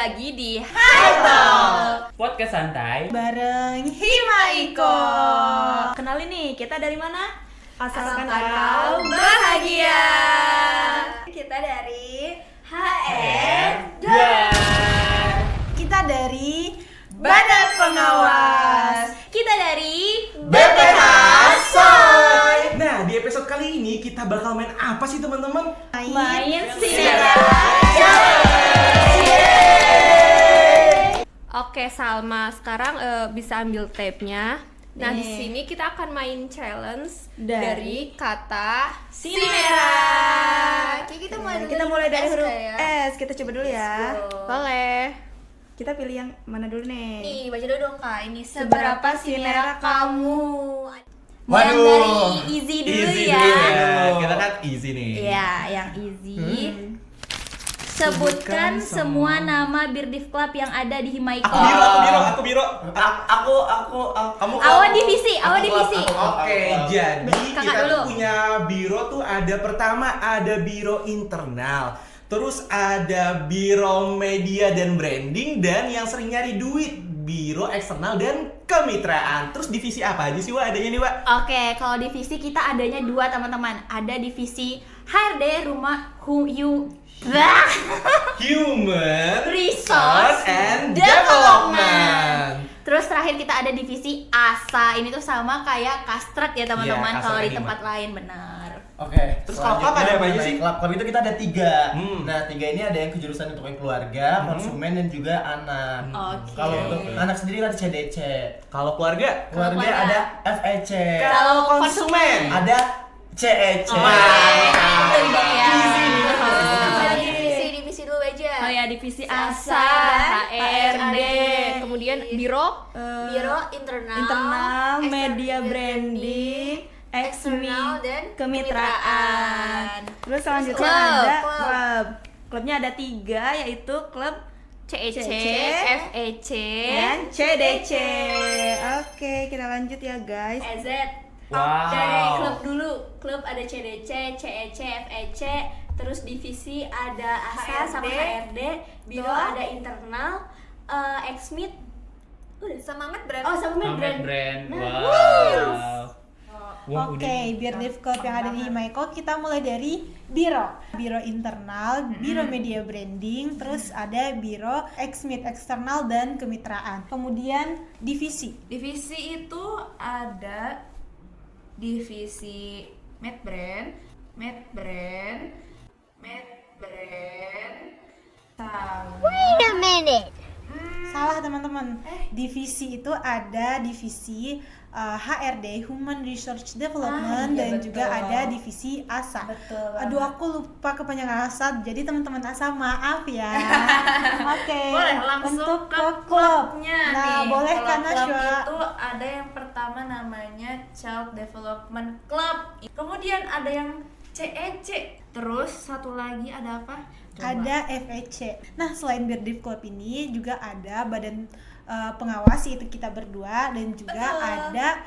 lagi di Hai Podcast santai bareng Hima Iko. Kenalin nih, kita dari mana? Asalkan kau bahagia. Kita dari HR Kita dari Badan Pengawas. Kita dari BPH Soy. Nah, di episode kali ini kita bakal main apa sih teman-teman? Main Sinera. Oke Salma, sekarang bisa ambil tape-nya. Nah, di sini kita akan main challenge dari kata Sinera. Kita mulai dari huruf S. Kita coba dulu ya. Boleh. Kita pilih yang mana dulu nih? Nih, baca dulu dong Kak. Ini Seberapa sinera kamu? Yang dari easy dulu ya. Kita kan easy nih. Iya, yang easy. Sebutkan semua nama Birdif Club yang ada di Himaiko. Aku biro. Kamu Awan divisi. Oke, jadi Kakak kita dulu. tuh punya biro tuh ada pertama ada biro internal. Terus ada biro media dan branding, dan yang sering nyari duit biro eksternal dan kemitraan. Terus divisi apa aja sih Wak adanya nih Wak? Oke, kalau divisi kita adanya dua teman-teman. Ada divisi HRD Human Resource and Development. Terus terakhir kita ada divisi ASA. Ini tuh sama kayak Kastrat ya teman-teman, Iya, kalau di Kastrat tempat lain, benar. Oke, Terus kalau klub ada apa aja sih? Klub itu kita ada 3. Hmm. Nah, 3 ini ada yang kejurusan untuk keluarga, konsumen, dan juga anak. Oke. Kalau untuk anak sendiri ada CDC. Kalau keluarga? Keluarga keluarga. ada FEC. Kalau konsumen Ada CEC. Itu dia. Divisi dulu aja. Oh ya, divisi ASA, HRD, kemudian biro Biro internal, media branding, eksternal, dan kemitraan. Terus selanjutnya Klub. ada klub. Klubnya ada 3, yaitu klub CEC, CEC, FEC, dan CDC. Oke, kita lanjut ya guys. EZ. Wow. Dari klub dulu. Klub ada CDC, CEC, FEC, terus divisi ada ASA sama HRD, biro Tuh. ada internal, Exmit, sama Medbrand. Oh, sama Medbrand. Medbrand. Wow. Wah, Oke, Birdif Club yang ada di Himaiko, kita mulai dari biro internal, biro media branding, terus ada biro Exmit eksternal dan kemitraan. Kemudian divisi. Divisi itu ada divisi Medbrand, sama Salah teman-teman. Divisi itu ada divisi HRD Human Research Development iya, dan betul. juga ada divisi ASA. Betul banget. Aduh, aku lupa kepanjangan ASA. Jadi teman-teman ASA maaf ya. Oke. Boleh langsung Untuk ke klub. klubnya Nah, nih. boleh Kalau kan klub Nashwa? itu ada yang pertama namanya Child Development Club. Kemudian ada yang CEC. Terus satu lagi ada apa? Coba. Ada FEC. Nah, selain Birdif Club ini juga ada badan pengawas, yaitu kita berdua, dan juga ada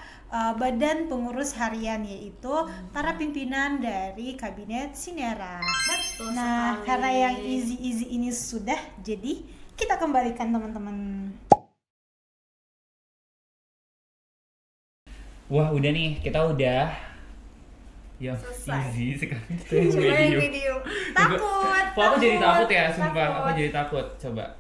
badan pengurus harian, yaitu para pimpinan dari kabinet Sinera. Betul Nah, sekali. karena yang easy ini sudah, jadi kita kembalikan teman-teman. Wah, udah nih, kita udah yang Selesai. easy sekali. Coba yang video. Takut. Kok aku jadi takut ya, sumpah. Aku jadi takut. Coba.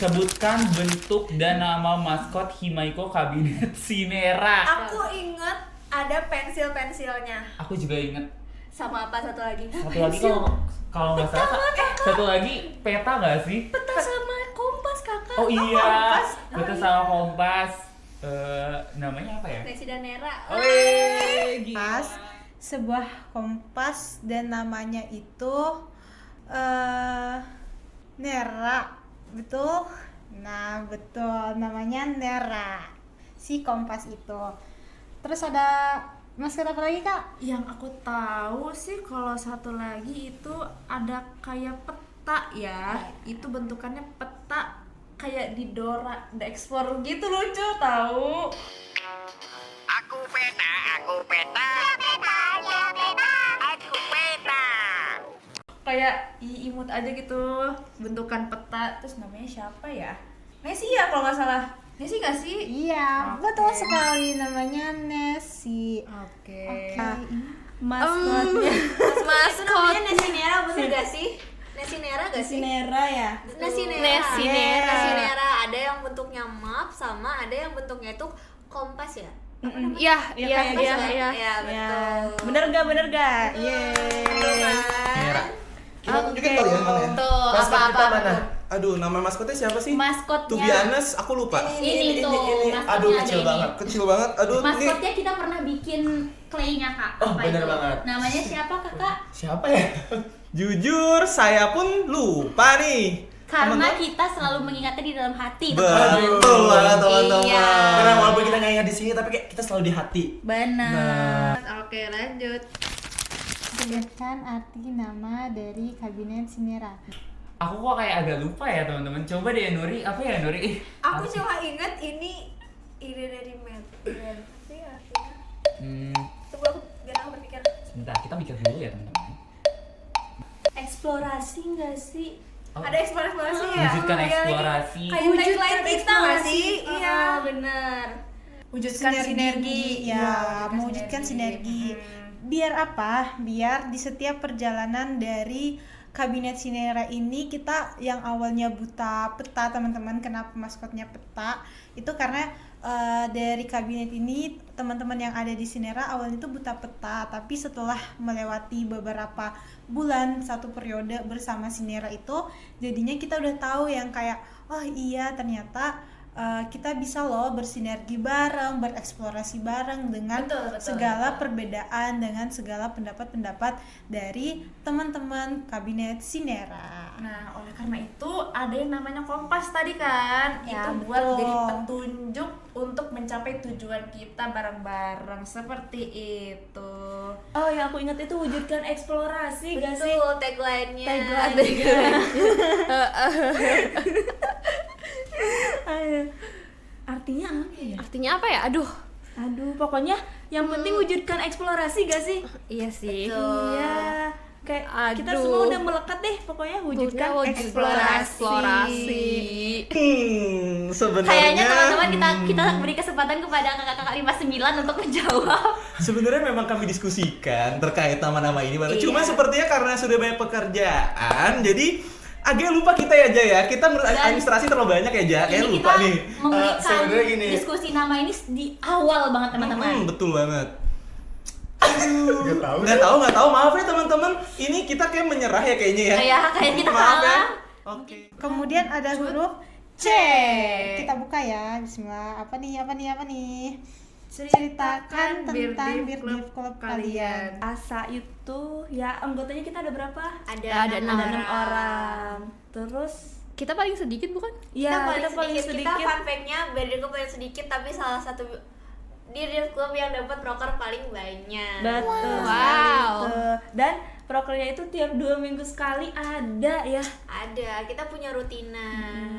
Sebutkan bentuk dan nama maskot Himaiko Kabinet Sinera. Aku inget ada pensil-pensilnya. Aku juga inget. Sama apa satu lagi? Satu lagi kalau nggak salah, satu lagi peta nggak sih? Peta sama kompas kakak. Oh iya, Kompas. peta sama kompas. Namanya apa ya? Resi dan Nera. Pas sebuah kompas dan namanya itu Nera, betul? Nah, betul, namanya Nera, si kompas itu. Terus ada maskot apa lagi Kak? Yang aku tahu sih kalau satu lagi itu ada kayak peta ya. Itu bentukannya peta kayak di Dora the Explorer gitu, lucu tahu. Aku peta. kayak imut aja gitu, bentukan peta. Terus namanya siapa ya? Nessie ya kalau nggak salah. Nessie nggak sih? Iya, Oke. betul sekali, namanya Nessie. Oke. Maskotnya Itu namanya Nesinera, bener gak sih? Nesinera gak sih? Sinera ya. Nesinera. Nesinera. Ada yang bentuknya map sama ada yang bentuknya itu kompas ya? Iya, Ya, iya, kayak iya, gitu. iya. Ya, betul. Bener gak? Yeay. Merah. Kita tunjukin kali ya emang ya. Tuh, Maskot kita apa-apa mana? Aduh, nama maskotnya siapa sih? Maskotnya. To be honest, aku lupa. Ini tuh, maskotnya Aduh, ada kecil ini. banget. Kecil banget. Aduh, ini Maskotnya kita pernah bikin clay-nya Kak. Oh, Apa bener itu? banget. Namanya siapa Kakak? Siapa ya? jujur saya pun lupa nih. Karena Teman-teman. kita selalu mengingatnya di dalam hati. Betul banget teman-teman. Iya. Karena walaupun kita nggak ingat di sini, tapi kayak kita selalu di hati. Benar. Oke, lanjut. Sebutkan arti nama dari kabinet Sinera. Aku kok kayak agak lupa ya teman-teman. Coba deh Nuri, apa ya Nuri? Aku cuma ingat ini ide dari Matt. Iya. Tunggu aku biar aku berpikir. Sebentar, kita mikir dulu ya teman-teman. Eksplorasi nggak sih? Oh, Ada eksplorasi ya? wujudkan Iya, eksplorasi. Kayak tagline kita nggak sih? Iya. Benar. Wujudkan sinergi. Ya, mewujudkan sinergi. Biar apa? Biar di setiap perjalanan dari kabinet Sinera ini kita yang awalnya buta peta, teman-teman, kenapa maskotnya peta? Itu karena dari kabinet ini teman-teman yang ada di Sinera awalnya itu buta peta, tapi setelah melewati beberapa bulan satu periode bersama Sinera itu jadinya kita udah tahu yang kayak oh iya ternyata kita bisa loh bersinergi bareng, bereksplorasi bareng dengan segala perbedaan, dengan segala pendapat-pendapat dari teman-teman kabinet Sinera. Nah, oleh karena itu ada yang namanya kompas tadi kan. Ya, Itu buat betul. jadi petunjuk untuk mencapai tujuan kita bareng-bareng seperti itu. Oh, yang aku ingat itu wujudkan eksplorasi gak sih? Betul tagline-nya. Artinya apa ya? Artinya apa ya? Aduh. Aduh, pokoknya yang penting wujudkan eksplorasi gak sih? Iya sih. Iya. Kayak kita Aduh. semua udah melekat deh, pokoknya wujudkan eksplorasi. Sebenarnya Kayaknya teman-teman kita beri kesempatan kepada kakak-kakak 59 untuk menjawab. Sebenarnya memang kami diskusikan terkait nama-nama ini banget. Cuma sepertinya karena sudah banyak pekerjaan, jadi agak lupa kita ya Ja ya. Kita menurut administrasi terlalu banyak ya Ja. Kayak Ini lupa kita nih. memberikan sebenarnya gini. diskusi nama ini di awal banget teman-teman. Betul banget. Gak tahu. Nggak tahu. Maaf ya teman-teman. Ini kita kayak menyerah ya kayaknya ya. Ya, kayak kita Maaf ya. kalah. Oke. Kemudian ada huruf C. Kita buka ya. Bismillah. Apa nih? Ceritakan tentang Birdiv Club kalian. Asa itu ya anggotanya kita ada berapa? Ada 6 Ada 6 orang. Terus Kita paling sedikit bukan? ya kita paling sedikit. Kita fun fact-nya Birdiv Club paling sedikit tapi salah satu Birdiv Club yang dapat proker paling banyak. Betul. Wow. Gitu. Dan prokernya itu tiap 2 minggu sekali ada ya. Ada, kita punya rutina.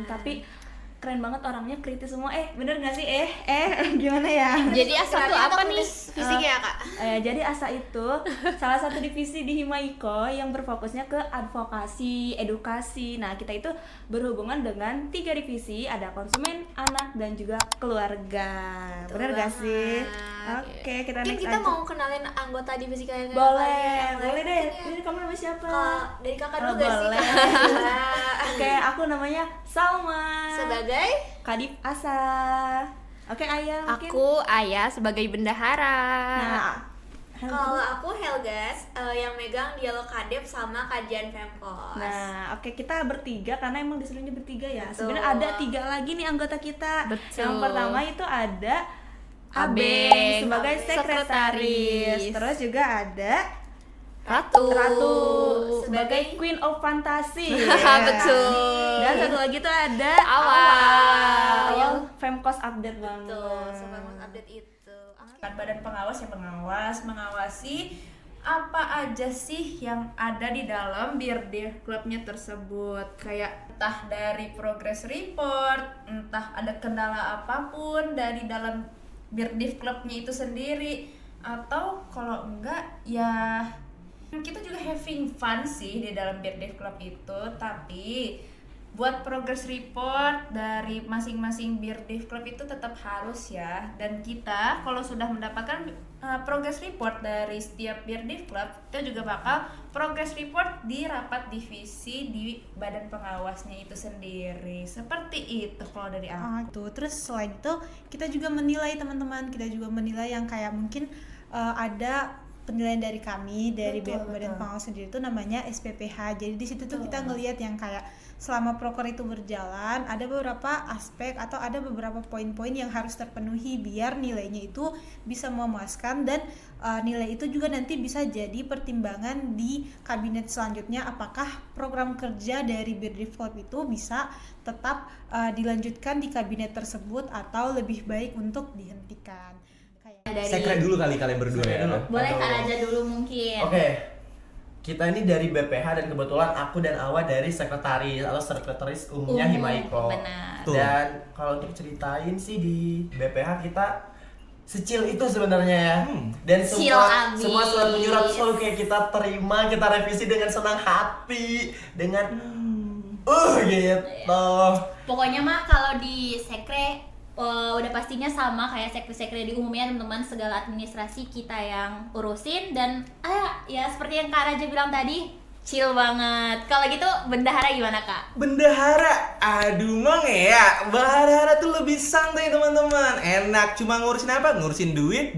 Tapi keren banget orangnya, kritis semua. Bener gak sih? Gimana ya? Jadi Asa tuh apa nih? Fisiknya Kak? Jadi Asa itu salah satu divisi di Himaiko yang berfokusnya ke advokasi, edukasi. Nah, kita itu berhubungan dengan 3 divisi, ada konsumen, anak, dan juga keluarga. Bener gak sih? Oke, kita Mungkin next kita aja. mau kenalin anggota divisi kalian. Boleh deh. Ini kamu namanya siapa? Dari kakak Oh, dulu gak sih? boleh. Kak? Oke, aku namanya Salma. Sebagai Kadif Asa. Oke, Ayah mungkin. Aku Ayah sebagai bendahara. Nah, kalau aku Helgas yang megang dialog kadep sama kajian Pemkos. Nah, oke, kita bertiga karena emang disuruhnya bertiga ya. Betul. Sebenarnya ada 3 lagi nih anggota kita. Betul. Yang pertama itu ada Abeng Abeng sebagai sekretaris. sekretaris. Terus juga ada Ratu. Ratu sebagai Queen of Fantasy. Betul. Dan satu lagi tuh ada Awal. yang Femkos update banget. Betul, super update itu. Kan badan pengawas yang mengawasi apa aja sih yang ada di dalam Birdiv Clubnya tersebut, kayak entah dari progress report, entah ada kendala apapun dari dalam Birdiv Clubnya itu sendiri, atau kalau enggak ya Kita juga having fun sih di dalam Birdiv Club itu, tapi buat progress report dari masing-masing Birdiv Club itu tetap harus ya. Dan kita kalau sudah mendapatkan progress report dari setiap Birdiv Club, kita juga bakal progress report di rapat divisi di badan pengawasnya itu sendiri. Seperti itu kalau dari aku. Terus selain itu kita juga menilai teman-teman, kita juga menilai yang kayak mungkin ada penilaian dari kami dari badan pengawas sendiri itu namanya SPPH. Jadi di situ tuh kita ngelihat yang kayak selama proker itu berjalan ada beberapa aspek atau ada beberapa poin-poin yang harus terpenuhi biar nilainya itu bisa memuaskan, dan nilai itu juga nanti bisa jadi pertimbangan di kabinet selanjutnya apakah program kerja dari Birdiv Club itu bisa tetap dilanjutkan di kabinet tersebut atau lebih baik untuk dihentikan. Sekret dulu kali kalian berdua ya. Boleh Kak Raja dulu mungkin. Oke. Kita ini dari BPH dan kebetulan aku dan Awa dari sekretaris umumnya Himaiko. Benar. Dan kalau untuk ceritain sih di BPH kita secil itu sebenarnya ya. Dan semua surat menyurat selalu kayak kita terima, kita revisi dengan senang hati, dengan gitu. Pokoknya mah kalau di sekre udah pastinya sama kayak sekre-sekre di umumnya teman-teman, segala administrasi kita yang urusin, dan ya seperti yang Kak Raja bilang tadi, chill banget. Kalau gitu bendahara gimana Kak? Bendahara, aduh mang ya, bendahara tuh lebih santai teman-teman. Enak, cuma ngurusin apa? Ngurusin duit,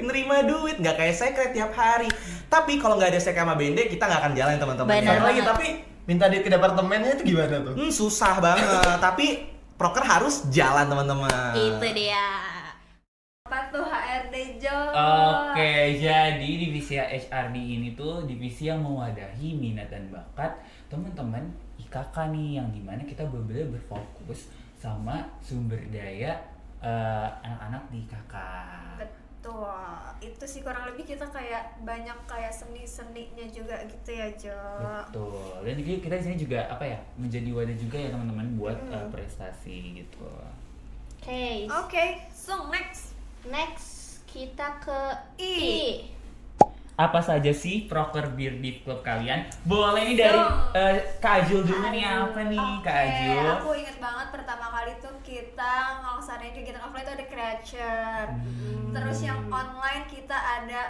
nerima duit, nggak kayak sekret tiap hari. Tapi kalau nggak ada sekre sama bende, kita nggak akan jalan teman-teman. Benar Lagi tapi minta duit ke departemennya itu gimana tuh? Susah banget, tapi proker harus jalan teman-teman. Itu dia. Apa tuh HRD Jo? Oke, jadi divisi HRD ini tuh divisi yang mewadahi minat dan bakat teman-teman IKK nih, yang dimana kita benar-benar berfokus sama sumber daya anak-anak di IKK. Betul, itu sih kurang lebih kita kayak banyak kayak seni-seninya juga gitu ya Jo. Betul, dan juga kita di sini juga apa ya, menjadi wadah juga ya teman-teman buat prestasi gitu. Oke, so Next kita ke I. Apa saja sih proker Birdiv Club kalian? Boleh nih dari Kak Ajul dulu nih, apa nih Kak Ajul? Aku inget banget pertama kali tuh kita ngelaksanain kegiatan offline tuh ada creature. Terus yang online kita ada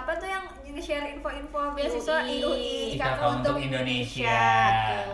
apa tuh yang share info-info beasiswa IUI IKK untuk Indonesia.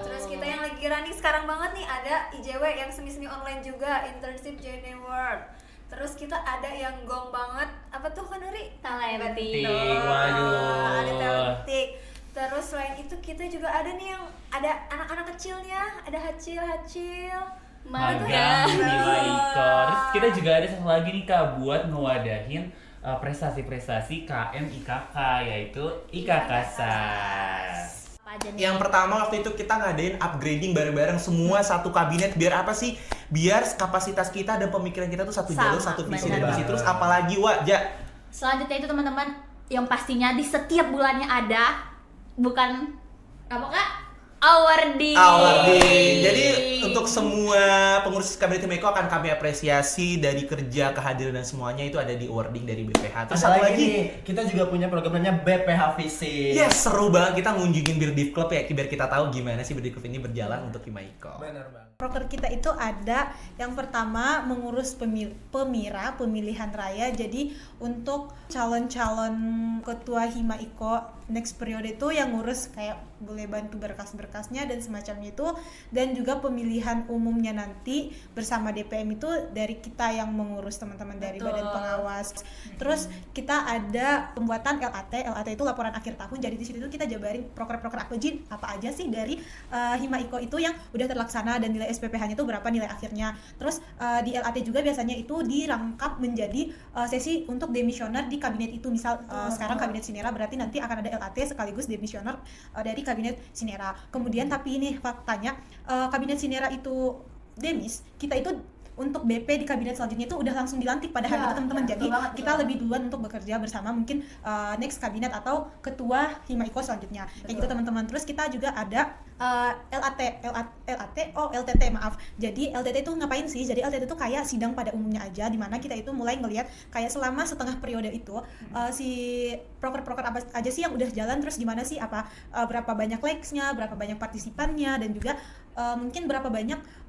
Terus kita yang lagi running sekarang banget nih ada IJW yang semi-semi online juga, internship Journey World. Terus kita ada yang gong banget, apa tuh kan dari Talentik. Waduh. Ada Talentik. Terus selain itu kita juga ada nih yang ada anak-anak kecilnya, ada Hacil. Magang di Himaiko. Terus kita juga ada satu lagi nih Kak buat ngewadahin prestasi-prestasi KM IKK, yaitu IKK SAS. Yang pertama waktu itu kita ngadain upgrading bareng-bareng semua satu kabinet, biar apa sih? Biar kapasitas kita dan pemikiran kita tuh satu jalur, satu visi dan misi. Terus apalagi Selanjutnya itu teman-teman yang pastinya di setiap bulannya ada, bukan apa Kak? Awarding. Jadi untuk semua pengurus kabinet Himaiko akan kami apresiasi dari kerja, kehadiran dan semuanya itu ada di awarding dari BPH. Terus satu lagi nih, kita juga punya programnya BPH Visit. Yes, seru banget kita ngunjungin Birdiv Club ya, biar kita tahu gimana sih Birdiv Club ini berjalan untuk Himaiko. Benar banget. Proker kita itu ada yang pertama mengurus pemilihan raya. Jadi untuk calon-calon ketua Himaiko next periode itu yang ngurus kayak boleh bantu berkas-berkasnya dan semacamnya itu, dan juga pemilihan umumnya nanti bersama DPM itu dari kita yang mengurus teman-teman dari badan pengawas. Terus kita ada pembuatan LAT itu laporan akhir tahun. Jadi di situ kita jabarin proker-proker apa aja sih dari Himaiko itu yang udah terlaksana dan nilai SPPH-nya itu berapa nilai akhirnya. Terus di LAT juga biasanya itu dirangkap menjadi sesi untuk demisioner di kabinet itu. Misal sekarang kabinet Sinera, berarti nanti akan ada LAT sekaligus demisioner dari kabinet Sinera. Kemudian tapi ini faktanya kabinet Sinera itu demis, kita itu untuk BP di kabinet selanjutnya itu udah langsung dilantik pada hari itu teman-teman. Jadi kita lebih duluan untuk bekerja bersama mungkin next kabinet atau ketua Hima-Iko selanjutnya. Kayak gitu teman-teman. Terus kita juga ada LTT maaf. Jadi LTT itu ngapain sih? Jadi LTT itu kayak sidang pada umumnya aja, dimana kita itu mulai ngelihat kayak selama setengah periode itu si proker-proker apa aja sih yang udah jalan, terus gimana sih berapa banyak likes-nya, berapa banyak partisipannya, dan juga mungkin berapa banyak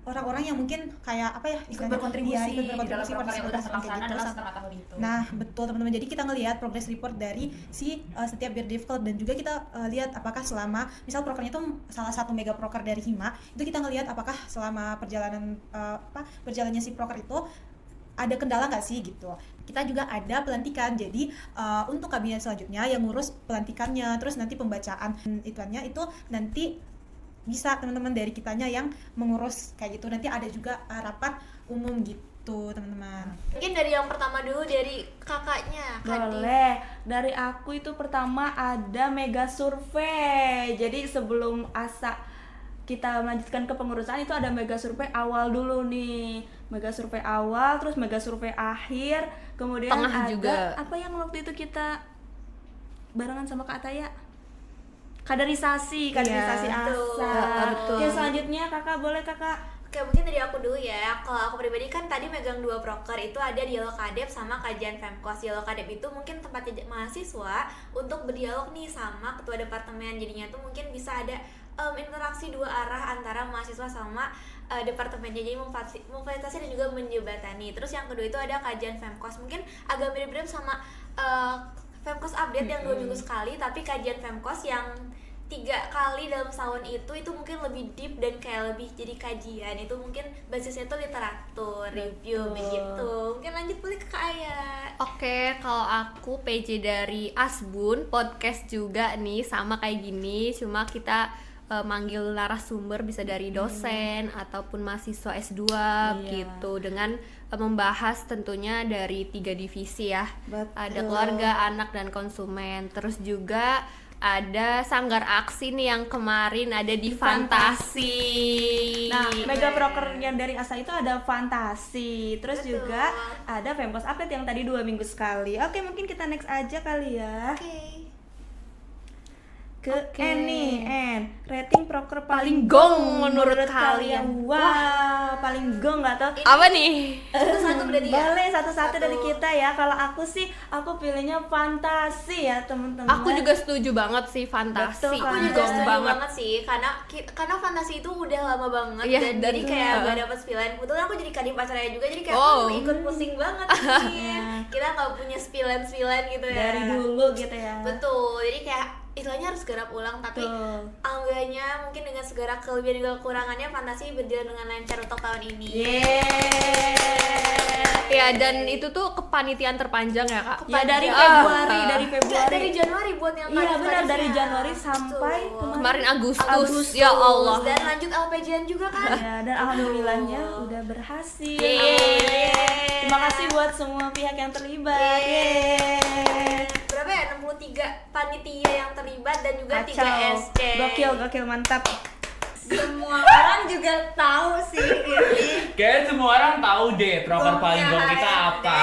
orang-orang yang mungkin kayak ikut berkontribusi dalam proker yang udah terlaksana dalam gitu. setengah tahun itu. Nah betul teman-teman, jadi kita ngelihat progress report dari si setiap BIRDIV Club, dan juga kita lihat apakah selama misal prokernya itu salah satu mega proker dari Hima, itu kita ngelihat apakah selama berjalannya si proker itu ada kendala nggak sih gitu. Kita juga ada pelantikan, jadi untuk kabinet selanjutnya yang ngurus pelantikannya, terus nanti pembacaan ituannya itu nanti bisa teman-teman dari kitanya yang mengurus kayak gitu. Nanti ada juga rapat umum gitu teman-teman. Mungkin dari yang pertama dulu, dari kakaknya. Boleh. Dari aku itu pertama ada mega survei. Jadi sebelum kita melanjutkan ke pengurusan itu ada mega survei awal dulu nih. Mega survei awal, terus mega survei akhir, kemudian tengah ada juga. Apa yang waktu itu kita barengan sama Kak Ataya? Kaderisasi asa. Betul. Yang selanjutnya kakak, boleh kakak? Oke, mungkin dari aku dulu ya. Kalau aku pribadi kan tadi megang 2 proker, itu ada dialog kadep sama kajian Femkos. Dialog kadep itu mungkin tempatnya mahasiswa untuk berdialog nih sama ketua departemen. Jadinya tuh mungkin bisa ada interaksi 2 arah antara mahasiswa sama departemennya, jadi memfasilitasi dan juga menjembatani. Terus yang kedua itu ada kajian Femkos, mungkin agak mirip-mirip sama Femkos update yang 2 minggu sekali, tapi kajian Femkos yang 3 kali dalam setahun itu mungkin lebih deep dan kayak lebih jadi kajian. Itu mungkin basisnya tuh literatur, review, begitu. Mungkin lanjut boleh ke Kak Aya. Oke, kalau aku PJ dari Asbun, podcast juga nih sama kayak gini, cuma kita manggil narasumber bisa dari dosen ataupun mahasiswa S2 gitu, dengan membahas tentunya dari 3 divisi ya. Betul. Ada keluarga, anak, dan konsumen. Terus juga ada Sanggar Aksi nih yang kemarin ada di Fantasi. Nah, mega proker yang dari ASA itu ada Fantasi. Terus Betul. juga ada Femkos update yang tadi 2 minggu sekali. Oke, mungkin kita next aja kali ya. Ke N nih, N. Rating proker paling gong menurut kalian. Wah, paling gong nggak tau. Apa nih? Satu berarti ya? Boleh satu-satu Satu. dari kita ya. Kalau aku sih, aku pilihnya Fantasi ya teman-teman. Aku juga setuju banget sih Fantasi. Betul, Aku juga Gong setuju banget. banget sih, karena Fantasi itu udah lama banget. Iya, dan dan jadi kayak bener. gak dapet spillan. Kebetulan aku jadi kadif acaranya juga, jadi kayak Oh. ikut pusing banget nih. Kita gak punya spillan gitu ya dari dulu gitu ya. Betul, jadi kayak istilahnya harus garap ulang, tapi Betul. alhamdulillahnya mungkin dengan segala kelebihan dan kekurangannya Fantasi berjalan dengan lancar untuk tahun ini. Ya, dan itu tuh kepanitiaan terpanjang ya Kak. Ya dari Enggak, Februari. dari Januari buat yang Iya benar, kadif-kadifnya. dari Januari sampai Betul. Kemarin Agustus. Ya Allah. Dan lanjut LPJN juga kan. Ya, dan alhamdulillahnya udah berhasil. Yeay. Terima kasih buat semua pihak yang terlibat. Yeay. Berapa ya? 63 panitia yang terlibat dan juga 3 Kacau. SC. Gokil, mantap. Semua orang juga tahu sih ini. Kayaknya semua orang tahu deh proker paling gong kita apa.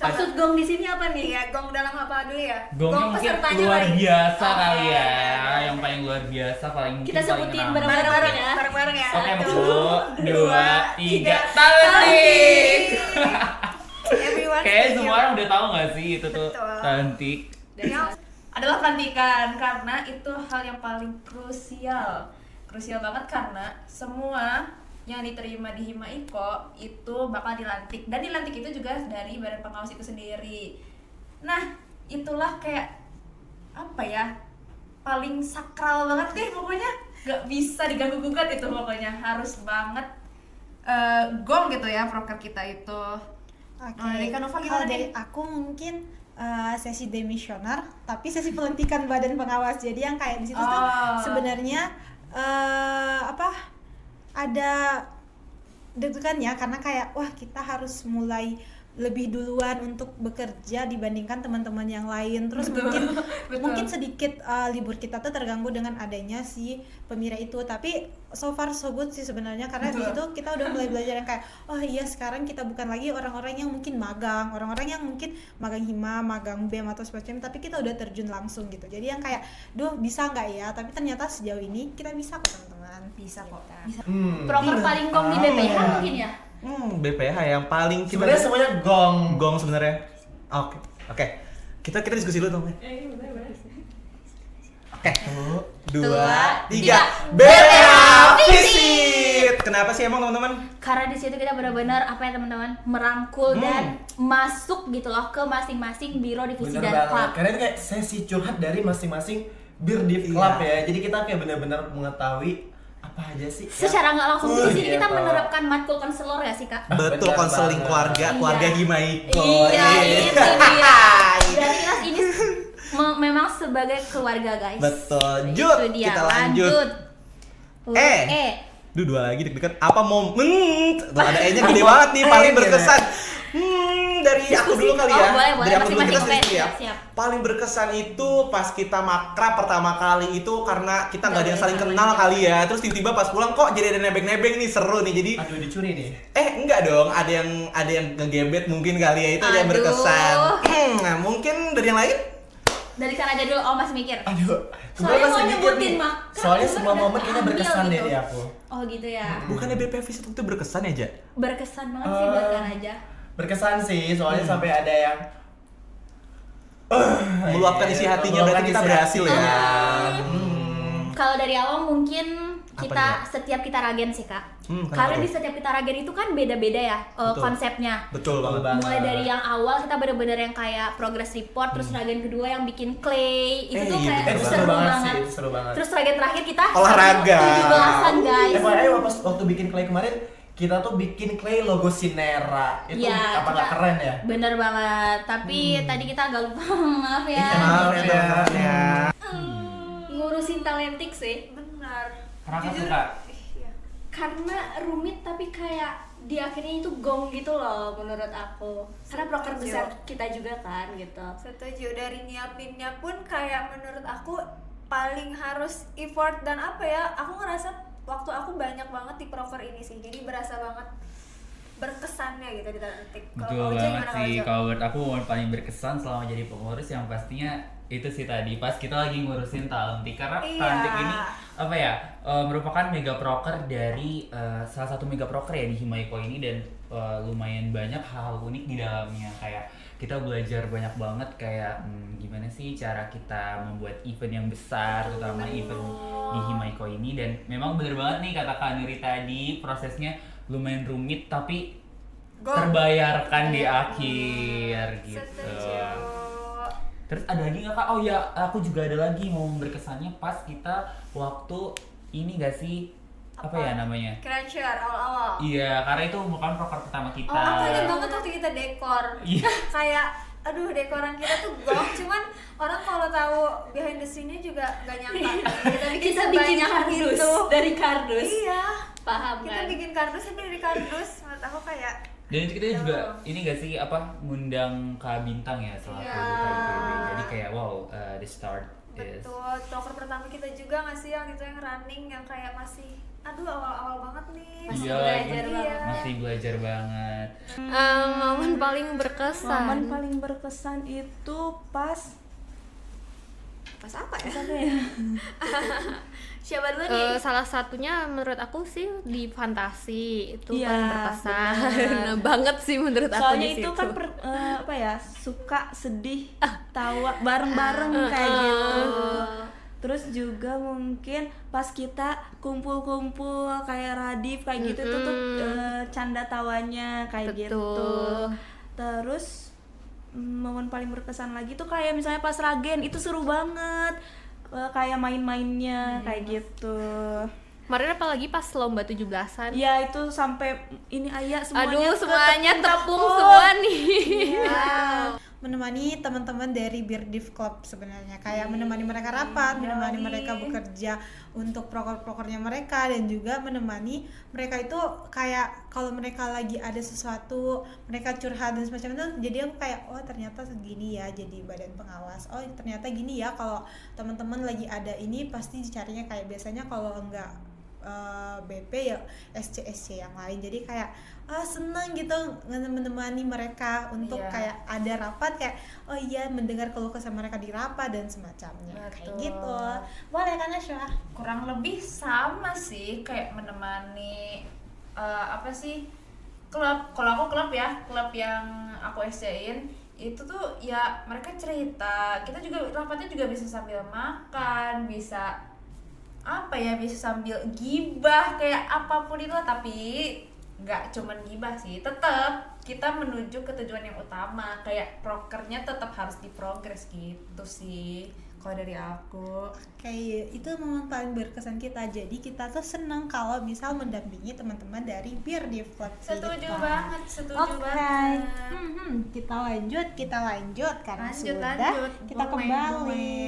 Maksud gong di sini apa nih ya? Gong dalam apa dulu ya? Gongnya mungkin pesertanya luar kali. biasa Oke. kali ya. Yang paling luar biasa, paling mungkin Kita paling sebutin ramai. bareng-bareng ya. Bareng-bareng ya. Oke, 1, 2, 3, 3. talentik. Everyone Kayaknya setuju. semua orang udah tahu nggak sih itu tuh Betul. talentik. Adalah pelantikan, karena itu hal yang paling krusial banget, karena semua yang diterima di Hima-Iko itu bakal dilantik, dan dilantik itu juga dari badan pengawas itu sendiri. Nah, itulah kayak apa ya, paling sakral banget deh pokoknya, gak bisa diganggu gugat itu pokoknya, harus banget gong gitu ya proker kita itu. Oke. Dari Kak Nova Kalau gimana dari nih? aku mungkin sesi demisioner, tapi sesi pelantikan badan pengawas. Jadi yang kayak di situ tuh sebenarnya ada deg-degannya, karena kayak wah kita harus mulai lebih duluan untuk bekerja dibandingkan teman-teman yang lain. Terus mungkin sedikit libur kita tuh terganggu dengan adanya si Pemira itu. Tapi so far so good sih sebenarnya, karena di situ kita udah mulai belajar yang kayak oh iya sekarang kita bukan lagi orang-orang yang mungkin magang, orang-orang yang mungkin magang hima, magang BEM atau semacamnya, tapi kita udah terjun langsung gitu. Jadi yang kayak duh bisa nggak ya? Tapi ternyata sejauh ini kita bisa kok teman-teman. Bisa kok. Bisa. Proker paling gong di BPH mungkin ya. BPH yang paling Sebenarnya semuanya gong sebenarnya. Oke. Kita diskusi dulu dong. Oke. 1, 2, 3. BPH Visit. Kenapa sih emang teman-teman? Karena di situ kita benar-benar apa ya teman-teman, merangkul dan masuk gitu loh ke masing-masing biro divisi Bener dan banget. klub. Karena itu kayak sesi curhat dari masing-masing Birdiv Club ya. Jadi kita kayak benar-benar mengetahui apa aja sih Secara nggak langsung di sini kita gitu. menerapkan matkul konselor ya sih Kak? Betul, Bener konseling banget. keluarga Himaiko. Iya, itu dia. Berarti kita ini memang sebagai keluarga guys. Betul. Itu Jut, dia. kita lanjut. Dua lagi deg-degan. Apa momen? Tuh ada E-nya gede banget nih, paling berkesan. Dari aku dulu kali ya. Boleh, Dari aku dulu kita masing-masing. sendiri ya. Siap. Paling berkesan itu pas kita makrab pertama kali itu karena kita nggak ada yang saling kenal kali ya. Terus tiba-tiba pas pulang kok jadi ada nebeng-nebeng nih, seru nih. Jadi Aduh dicuri nih. enggak dong, ada yang ngegebet mungkin kali ya, itu yang Aduh. berkesan. Nah, mungkin dari yang lain? Dari Kak Raja dulu, masih mikir. Aduh. Soalnya Gua mau masih mikir nyebutin nih. makrab, Soalnya bener semua kan? momen kayaknya berkesan Ambil deh gitu. di aku. Oh gitu ya. Bukannya BPH Visit itu berkesan ya, Ja? Berkesan banget sih buat Kak Raja. Berkesan sih, soalnya sampai ada yang Meluapkan isi hatinya, berarti kita berhasil ya. Kalau dari awal mungkin Apa kita nih, setiap kita ragen sih Kak. Kenapa Karena tuh? di setiap kita ragen itu kan beda-beda ya Betul. konsepnya. Betul banget. Mulai dari yang awal kita bener-bener yang kayak progress report, terus ragen kedua yang bikin clay, itu tuh iya, kayak betul seru banget. sih, itu seru banget. Terus ragen terakhir kita Olahraga. 17-an guys. FYI pas waktu bikin clay kemarin kita tuh bikin clay logo Sinera. Itu Ya, apa nggak kita- keren ya? Bener banget. Tapi tadi kita agak lupa, maaf ya. Maaf ya. Ngurusin talentik sih. Benar. Kenapa Jujur, suka? iya. Karena rumit tapi kayak di akhirnya itu gong gitu loh menurut aku. Karena proker Setuju. besar kita juga kan gitu. Setuju, dari nyiapinnya pun kayak menurut aku paling harus effort dan apa ya, aku ngerasa waktu aku banyak banget di proker ini sih, jadi berasa banget berkesannya gitu di talentik. Betul banget sih. Kalau menurut aku momen paling berkesan selama jadi pengurus yang pastinya itu sih tadi pas kita lagi ngurusin Talentik, karena Iya. Talentik ini apa ya, merupakan mega proker dari salah satu mega proker ya di Himaiko ini, dan lumayan banyak hal unik di dalamnya. Kayak kita belajar banyak banget kayak gimana sih cara kita membuat event yang besar, terutama event di Himaiko ini. Dan memang bener banget nih kata Kak Nuri tadi, prosesnya lumayan rumit tapi terbayarkan di akhir gitu. Setuju. Terus ada lagi nggak Kak? Oh ya, aku juga ada lagi mau berkesannya pas kita waktu ini gak sih, apa ya namanya? Cruncher awal-awal. Iya, karena itu bukan proker pertama kita. Oh, aku ingat banget waktu kita dekor. Iya. Kayak aduh, dekoran kita tuh gong, cuman orang kalau tahu behind the scene-nya juga gak nyangka. Kita bikin Kita bikin sebanyak kardus itu. dari kardus. Iya. Paham Kita kan? bikin kardus tapi dari kardus. Menurut aku kayak Dan itu kita juga ini gak sih apa ngundang Kak Bintang ya selaku Iya. duta IPB. Jadi kayak wow, the start is. betul, proker pertama kita juga nggak sih yang itu yang running yang kayak masih aduh awal-awal banget nih. Masih Iya, belajar Iya. banget. masih belajar banget. Momen paling berkesan. Momen paling berkesan itu pas apa ya? apa ya? Siapa dulu nih? Salah satunya menurut aku sih di Fantasi itu Iya, paling berkesan benar. banget sih menurut aku. Soalnya di itu situ. kan apa ya, suka sedih tawa bareng-bareng kayak gitu. Terus juga mungkin pas kita kumpul-kumpul kayak Radif kayak gitu itu tuh canda tawanya kayak Betul. gitu. Terus momen paling berkesan lagi tuh kayak misalnya pas Ragen itu seru banget. Kayak main-mainnya kayak gitu. Kemarin apalagi pas lomba 17-an. Ya itu sampai ini ayah semuanya Aduh, semuanya ketepung-tepung. tepung semua nih. Wow. menemani teman-teman dari Birdiv Club sebenarnya, kayak menemani mereka rapat, menemani mereka bekerja untuk proker-prokernya mereka, dan juga menemani mereka itu kayak kalau mereka lagi ada sesuatu mereka curhat dan semacam itu. Jadi aku kayak oh ternyata segini ya jadi badan pengawas, oh ternyata gini ya kalau teman-teman lagi ada ini pasti dicarinya kayak biasanya kalau enggak BP ya SC yang lain. Jadi kayak seneng gitu menemani mereka untuk kayak ada rapat, kayak oh iya mendengar keluh kesah mereka di rapat dan semacamnya. Kayak gitu. Boleh kan Asya? Kurang lebih sama sih, kayak menemani apa sih, klub. Kalau aku klub yang aku SC-in itu tuh ya mereka cerita, kita juga rapatnya juga bisa sambil makan, bisa apa ya, bisa sambil gibah kayak apapun itu, tapi nggak cuman gibah sih, tetap kita menuju ke tujuan yang utama, kayak prokernya tetap harus diprogres gitu sih kalau dari aku. Kayak itu momen paling berkesan kita, jadi kita tuh senang kalau misal mendampingi teman-teman dari Birdiv Club. Setuju banget. Kita lanjut karena lanjut. kita kembali.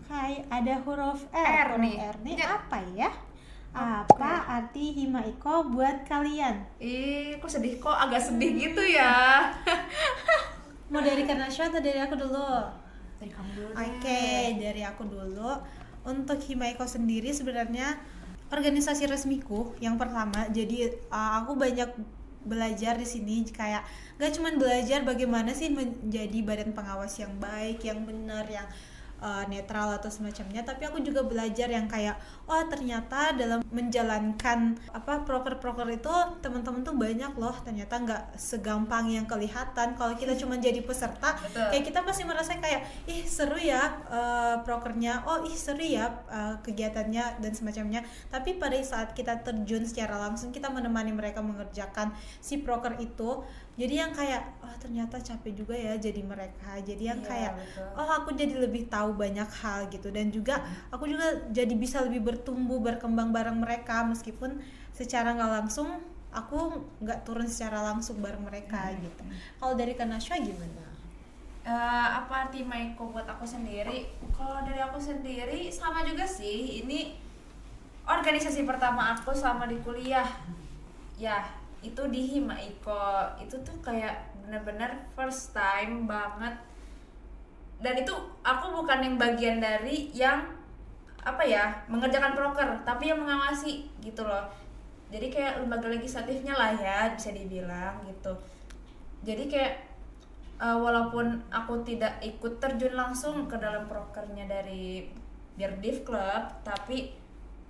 Oke, ada huruf R. nih. R nih apa ya? Apa arti Himaiko buat kalian? Kok sedih, kok agak sedih gitu ya. Mau dari Kanasha atau dari aku dulu? Dari kamu dulu. Oke, dari aku dulu. Untuk Himaiko sendiri sebenarnya organisasi resmiku yang pertama. Jadi aku banyak belajar di sini, kayak gak cuma belajar bagaimana sih menjadi badan pengawas yang baik, yang benar, yang netral atau semacamnya, tapi aku juga belajar yang kayak ternyata dalam menjalankan proker-proker itu teman-teman tuh banyak loh, ternyata nggak segampang yang kelihatan. Kalau kita cuma jadi peserta, kayak kita pasti merasa kayak seru ya prokernya, seru ya kegiatannya dan semacamnya, tapi pada saat kita terjun secara langsung, kita menemani mereka mengerjakan si proker itu, jadi yang kayak ternyata capek juga ya jadi mereka, jadi yang kayak aku jadi lebih tahu banyak hal gitu, dan juga aku juga jadi bisa lebih bertumbuh berkembang bareng mereka, meskipun secara nggak langsung aku nggak turun secara langsung bareng mereka gitu. Kalau dari Kanasha gimana? Apa arti Himaiko buat aku sendiri? Kalau dari aku sendiri sama juga sih, ini organisasi pertama aku selama di kuliah ya, itu di Himaiko. Itu tuh kayak bener-bener first time banget, dan itu aku bukan yang bagian dari yang mengerjakan proker, tapi yang mengawasi gitu loh. Jadi kayak lembaga legislatifnya lah ya, bisa dibilang gitu. Jadi kayak walaupun aku tidak ikut terjun langsung ke dalam prokernya dari Birdiv Club, tapi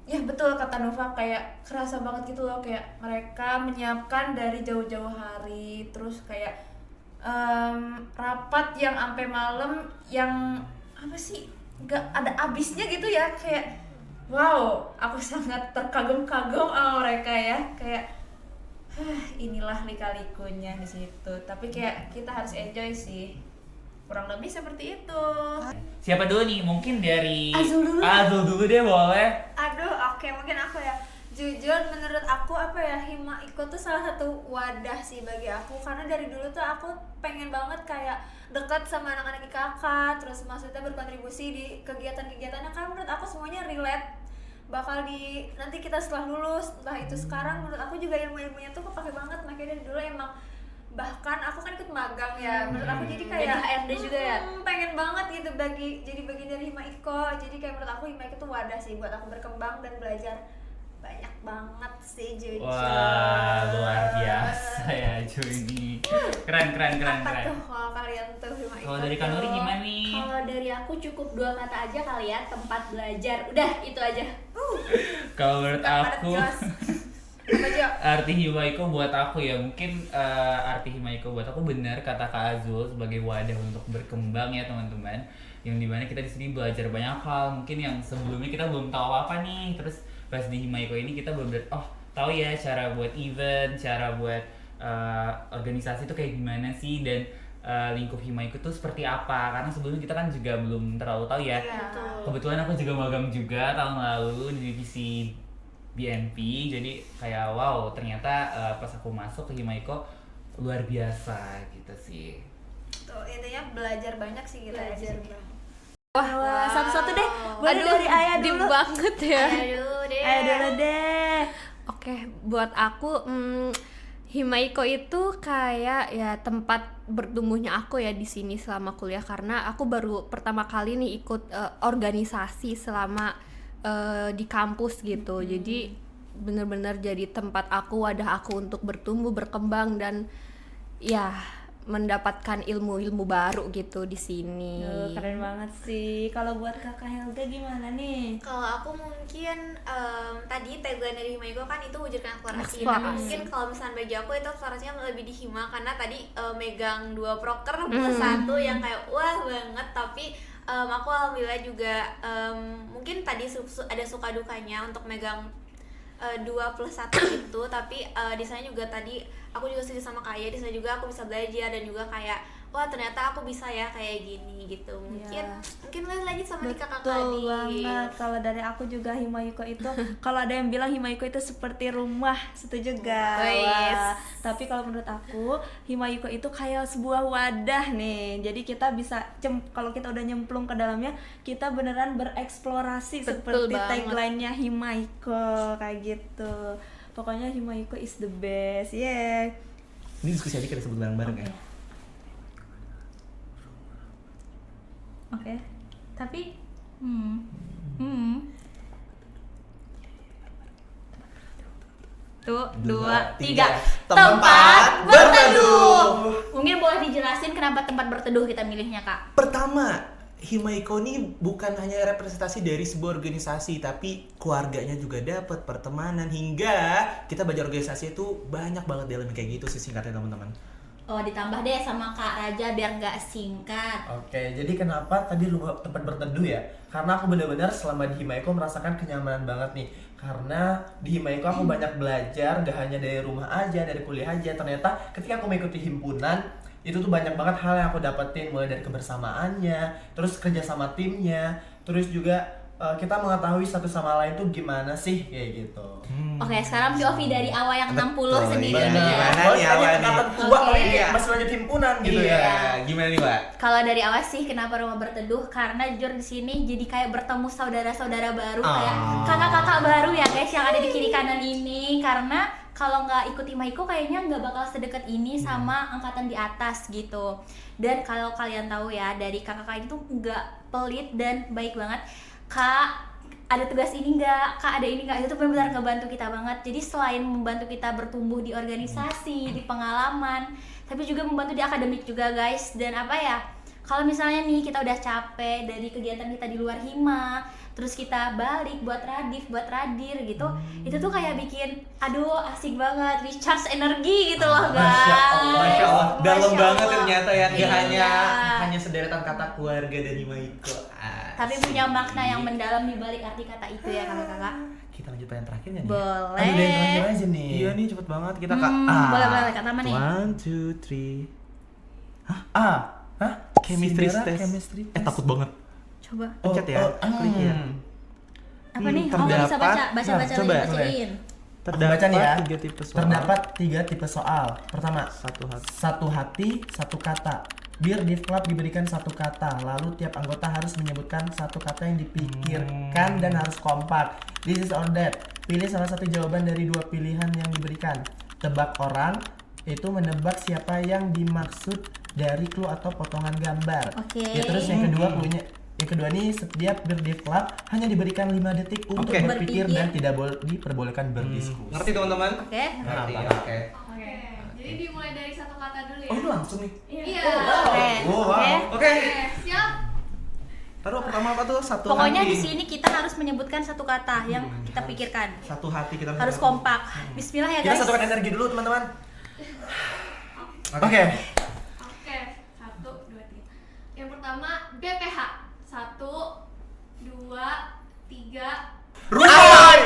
ya betul kata Nova, kayak kerasa banget gitu loh, kayak mereka menyiapkan dari jauh-jauh hari, terus kayak rapat yang sampai malam, yang gak ada abisnya gitu ya, kayak wow, aku sangat terkagum-kagum sama mereka ya, kayak inilah lika-likunya di situ. Tapi kayak kita harus enjoy sih, kurang lebih seperti itu. Siapa dulu nih? Mungkin dari Azul dulu deh, boleh. Oke, mungkin aku ya. Jujur menurut aku Himaiko tuh salah satu wadah sih bagi aku, karena dari dulu tuh aku pengen banget kayak dekat sama anak-anak IKK, terus maksudnya berkontribusi di kegiatan-kegiatannya, karena menurut aku semuanya relate bakal di nanti kita setelah lulus. Entah itu sekarang, menurut aku juga ilmu-ilmunya tuh kepake banget, makanya dari dulu emang, bahkan aku kan ikut magang ya, menurut aku jadi kayak HRD juga ya, pengen banget gitu jadi bagian dari Himaiko. Jadi kayak menurut aku Himaiko tuh wadah sih buat aku berkembang dan belajar banyak banget sih, jujur. Wah, luar biasa ya Juni. Keren. Apa tuh kalau kalian tuh Himaiko? Kalau dari Kanuri gimana nih? Kalau dari aku cukup 2 kata aja kali ya, tempat belajar. Udah, itu aja. Kalau menurut aku arti Himaiko buat aku ya, mungkin arti Himaiko buat aku benar kata Kak Azul, sebagai wadah untuk berkembang ya teman-teman, yang dimana kita di sini belajar banyak hal mungkin yang sebelumnya kita belum tahu apa nih, terus pas di Himaiko ini kita benar-benar tahu ya cara buat event, cara buat organisasi itu kayak gimana sih, dan lingkup Himaiko tuh seperti apa, karena sebelumnya kita kan juga belum terlalu tahu ya. Kebetulan aku juga magang juga tahun lalu di divisi BNP, jadi kayak wow, ternyata pas aku masuk ke Himaiko luar biasa gitu sih. Tuh, intinya belajar banyak sih kita. Belajar banget. Wah, satu-satu deh. Boleh dari Ayah deep dulu. banget ya. Ayah dulu deh. Oke, buat aku Himaiko itu kayak ya tempat bertumbuhnya aku ya di sini selama kuliah, karena aku baru pertama kali nih ikut organisasi selama di kampus gitu. Jadi bener-bener jadi tempat aku, wadah aku untuk bertumbuh, berkembang dan ya mendapatkan ilmu-ilmu baru gitu di sini. Keren banget sih. Kalau buat Kakak Helga gimana nih? Kalau aku mungkin tadi tagline dari Himaiko kan itu wujudkan eksplorasi. Eksplorasi. Tapi mungkin kalau misalnya bagi aku itu eksplorasinya lebih di Hima, karena tadi megang 2 proker plus 1 yang kayak wah banget. Tapi aku alhamdulillah juga mungkin tadi ada suka dukanya untuk megang 2 plus 1 itu. Tapi di sana juga tadi aku juga setuju sama Kaya, di sana juga aku bisa belajar dan juga kayak wah ternyata aku bisa ya kayak gini gitu. Mungkin lagi sama di kakak Betul banget. Kalau dari aku juga Himaiko itu kalau ada yang bilang Himaiko itu seperti rumah, setuju gak? Wah. Tapi kalau menurut aku Himaiko itu kayak sebuah wadah nih. Jadi kita bisa kalau kita udah nyemplung ke dalamnya, kita beneran bereksplorasi. Betul seperti banget. tagline-nya Himaiko kayak gitu. Pokoknya Himaiko is the best. Yeah. Ini diskusi aja kita sebut bareng-bareng ya. Oke. Tapi Tuh, 2, 3. Tempat berteduh. Mungkin boleh dijelasin kenapa tempat berteduh kita milihnya, Kak? Pertama, Himaiko ini bukan hanya representasi dari sebuah organisasi, tapi keluarganya juga dapat, pertemanan, hingga kita belajar organisasi itu banyak banget di dalamnya kayak gitu sih singkatnya teman-teman. Oh, ditambah deh sama Kak Raja biar nggak singkat. Oke, jadi kenapa tadi rumah tempat berteduh ya? Karena aku benar-benar selama di Himaiko merasakan kenyamanan banget nih. Karena di Himaiko aku banyak belajar, gak hanya dari rumah aja, dari kuliah aja. Ternyata ketika aku mengikuti himpunan, itu tuh banyak banget hal yang aku dapetin, mulai dari kebersamaannya, terus kerja sama timnya, terus juga kita mengetahui satu sama lain tuh gimana sih, kayak gitu. Oke, sekarang POV dari Awa yang 60 sendiri iya. nih. Gimana Boleh nih, tanya Awa kata nih? tua, Oke. tapi Iya. masih lanjut himpunan gitu Iya, ya. gimana nih, Mbak? Kalau dari Awa sih kenapa rumah berteduh? Karena jujur di sini jadi kayak bertemu saudara-saudara baru, kayak kakak-kakak baru ya guys yang ada di kiri kanan ini. Karena kalau nggak ikut Himaiko kayaknya nggak bakal sedekat ini sama angkatan di atas gitu. Dan kalau kalian tahu ya, dari kakak-kakak ini tuh nggak pelit dan baik banget. Kak, ada tugas ini nggak? Kak, ada ini nggak? Itu benar-benar ngebantu kita banget. Jadi selain membantu kita bertumbuh di organisasi, di pengalaman, tapi juga membantu di akademik juga guys. Dan apa ya, kalau misalnya nih kita udah capek dari kegiatan kita di luar Hima, terus kita balik buat radif, buat radir gitu, itu tuh kayak bikin aduh asik banget, recharge energi gitu loh guys. Masya Allah, dalam Masya banget Allah. ternyata ya, nggak Iya. hanya sederetan kata keluarga dan Himaiko. Tapi punya makna yang mendalam di balik arti kata itu ya kakak-kakak. Kita lanjut pertanyaan terakhirnya nih. Boleh. Aduh, dari terakhir aja nih. Iya nih, cepet banget kita Boleh kata mana nih? 1, 2, 3. Hah? Chemistry Sidera, test. chemistry test. Takut banget. Coba. Pencet ya, klik ya. Apa nih? Oh nggak bisa baca, baca coba. lagi, bacain. Baca nih ya. 3 tipe soal. Terdapat 3 tipe soal. Pertama, Satu hati. 1 hati, 1 kata. Beer Div Club diberikan 1 kata, lalu tiap anggota harus menyebutkan 1 kata yang dipikirkan dan harus kompak. This is or that. Pilih salah satu jawaban dari 2 pilihan yang diberikan. Tebak orang, itu menebak siapa yang dimaksud dari clue atau potongan gambar. Oke. Ya, terus yang kedua cluenya. Yang kedua nih, setiap Beer Div Club hanya diberikan 5 detik untuk Oke. berpikir Berpikir. dan tidak diperbolehkan berdiskusi. Ngerti teman-teman? Oke. Ngerti. Apa? Oke. Oke, jadi dimulai dari 1 kata dulu ya. Oh, itu langsung nih. Iya. Oke. Oh, wow. Oke. Oke. Siap. Taruh pertama apa tuh? Satu Pokoknya hati. di sini kita harus menyebutkan 1 kata yang kita pikirkan. Satu hati kita Harus kompak. Bismillah ya Kita guys. satukan energi dulu, teman-teman. Oke. Oke, 1, 2, 3. Yang pertama BPH. 1, 2, 3. Roy!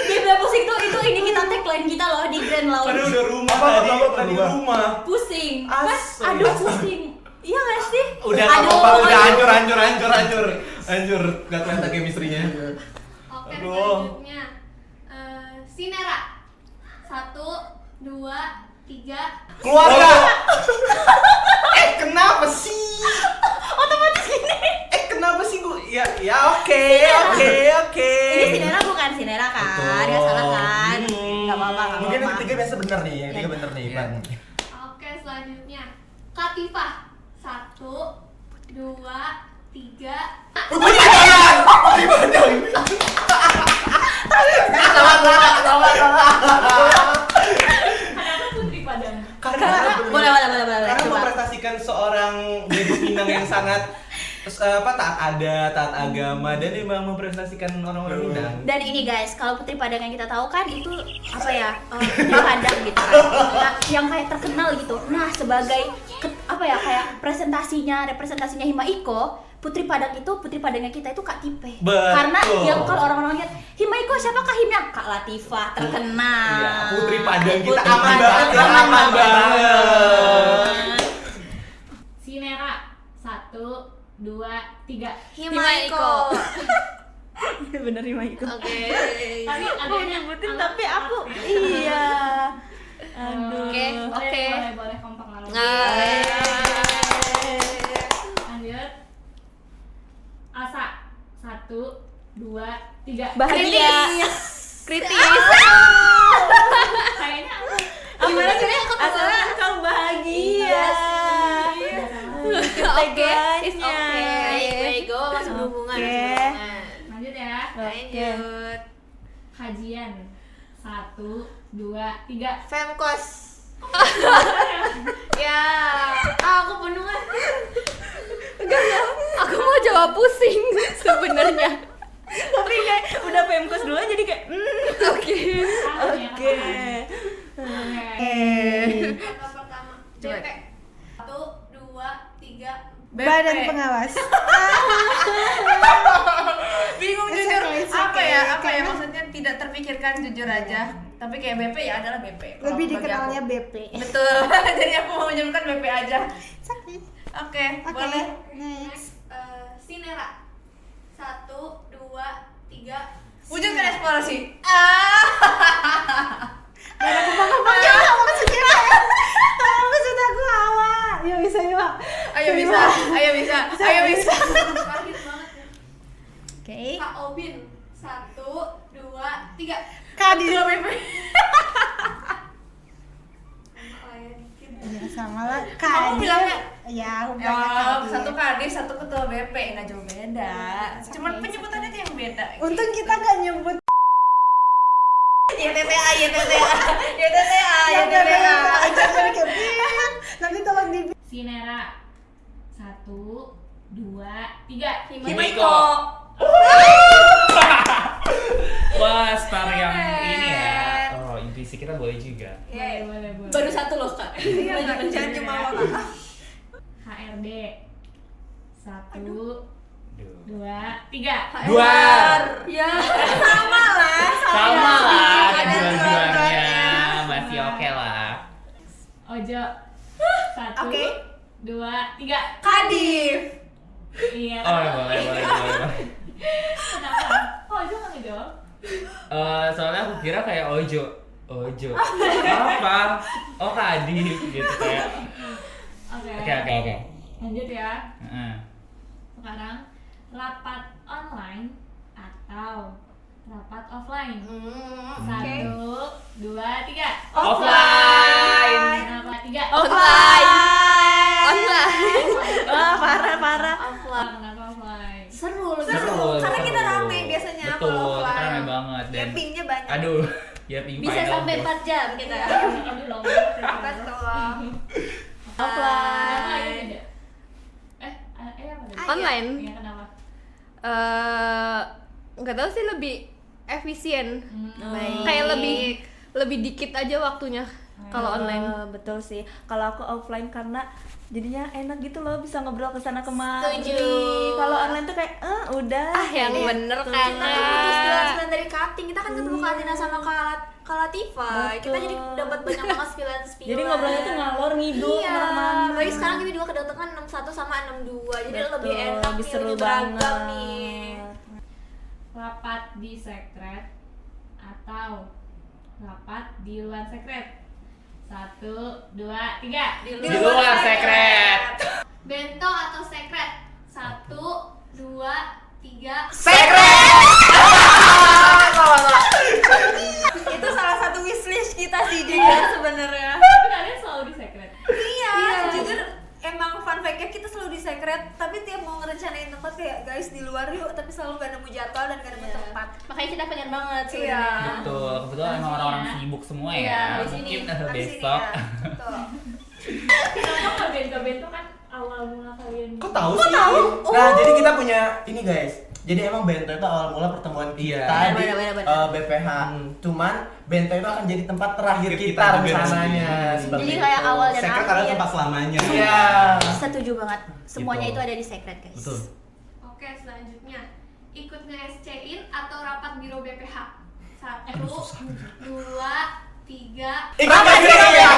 BPH pusing tuh itu ini kita tagline kita loh di Grand Lounge. Tadi udah rumah Apa, tadi, apa, tadi apa? rumah. Pusing. Asli. Aduh pusing. Iya gak sih? Udah Aduh, apa-apa, udah aduh. hancur. Gak kelihatan chemistry-nya. Oke, Aduh. selanjutnya Sinera. 1, 2, 3. Keluarga. Kenapa sih? Otomatis gini. Kenapa sih gua? Ya oke. Ini Sinera bukan Sinera kan? Nggak salah kan? Nggak apa-apa. Mungkin yang ketiga biasa bener nih, yang ketiga bener nih, Pan. Oke, selanjutnya Katifah. 1, 2, 3. Kenapa Putri Padang? Karena Boleh. Karena Coba. memprestasikan seorang gadis Minang yang sangat taat adat, taat agama, dan memang memprestasikan orang-orang Minang. Dan ini guys, kalau Putri Padang yang kita tahu kan itu apa ya, Putri Padang gitu kan, nah, yang kayak terkenal gitu. Nah sebagai kayak representasinya Hima Iko, Putri Padang itu Putri Padangnya kita itu Kak Tipe. Betul. Karena yang kalau orang-orang lihat Hima Iko siapakah Himnya? Kak Latifah terkenal. Iya, Putri Padang kita Putri aman Padang banget ya, aman aman banget. Sinera 1, 2, 3. Hima Iko. Bener Hima Iko. Oke. Tapi aku nyebutin tapi aku iya. Aduh. Oke. Boleh kompak lalu. Lanjut. Asa 1, 2, 3. Bahagia. Kritis. Kayaknya Gimana sih? asalkan kau bahagia. Oke, it's okay. Go masuk hubungan. Lanjut ya. Lanjut. Kajian 1, 2, 3. Femkos. Ya, aku penuh. Aku mau jawab pusing sebenarnya. Tapi kayak udah Pemkos dulu jadi kayak Oke. oke. Kata pertama. Coba. BP. 1, 2, 3. Badan pengawas. Bingung It's jujur okay, it's apa okay. ya Karena- maksudnya tidak terpikirkan jujur aja. Tapi kayak BP ya adalah BP. Kalau Lebih bagi dikenalnya aku. BP. Betul. Jadi aku mau menyebutkan BP aja. It's okay. Oke, Oke, boleh. next. Sinera. 1, 2, 3. Wujudkan eksplorasi. Gak ada kumpang-kumpangnya, maksud siapa ya? Maksud aku awak. Yuk bisa yuk. Ayo bisa. Pahit banget ya. Oke. Kak Obin. 1, 2, 3. Kadis. Ketua BP. Sama lah ya dikit. Ya sama lah. Kamu bilangnya? Ya, aku Ya, bilangnya Kadis. satu kadis, satu ketua BP, nggak jauh beda. Cuman penyebutannya aja yang beda. Untung kita gak nyebut YTTA. Nanti tolong di Sinera 1, 2, 3. Hima Iko. Wah, star yang ini ya. Oh, intuisi kita boleh juga. Boleh. Baru satu loh kak. Jangan cuma kak. HRD 1, Duh. 2, 3. Dua. Ya sama lah. Sama lah, Ada dua-duanya dua-duanya. masih oke lah. Ojo 1, Oke. 2, 3. Kadif. Iya. Oh, boleh. Kenapa? Oh, Ojo nggak ngejawab? Soalnya aku kira kayak Ojo. Apa? Oh, Kadif gitu kayak. Oke. Lanjut ya. Heeh. Sekarang rapat online atau rapat offline? 1, 2, 3. Offline. Kenapa 3? Online. Wah, parah. Offline. Kenapa offline? Seru Karena kita rame biasanya Betul, kalau kita offline. rame banget dan Pingnya banyak. aduh, ya ping Bisa final sampai boss. 4 jam kita. Aduh, long. Betul. Kenapa ini beda? Apa tadi? Online. Iya, kenapa? Nggak tahu sih, lebih efisien. Baik. Kayak lebih dikit aja waktunya kalau online. Betul sih. Kalau aku offline karena jadinya enak gitu loh, bisa ngobrol ke sana kemari. Setuju. Kalau online tuh kayak udah. Yang bener kan. Putus jelas dari cutting, kita kan ketemu Kak Tina sama Kak Latifah. Kita jadi dapat banyak banget spillan. Jadi ngobrolnya tuh ngalor ngidul Iya. kemana-mana. Apalagi sekarang kita juga kedatangan 61 sama 62. Jadi Betul, lebih enak lebih nih, seru lebih beragam banget. nih. Rapat di sekret atau rapat di luar sekret? 1, 2, 3. Di luar sekret. Bento atau sekret? 1, 2, 3. Itu salah satu wishlist kita sih juga sebenarnya. Tapi kalian selalu di sekret. Iya, jujur emang fun fact-nya kita selalu di secret, tapi tiap mau ngerencanain tempat kayak guys di luar yuk, tapi selalu gak nemu jadwal dan gak nemu tempat. Makanya kita pengen banget sih. Iya. Betul, kebetulan emang orang-orang sibuk semua ya. Iya, di sini. Mungkin Abis ini besok. ya. Betul. Kenapa bento kan awal mula kalian? Kok tahu sih? Nah, jadi kita punya ini guys. Jadi emang Bento itu awal mula pertemuan kita di BPH. Cuman Bento itu akan jadi tempat terakhir kita rencananya. Jadi kayak awal dan Secret akhir. adalah tempat selamanya. Iya. Setuju banget. Semuanya Gitu. itu ada di secret, guys. Betul. Oke, selanjutnya ikut nge-SC-in atau rapat biro BPH? 1, 2, 3. Rapat BPH.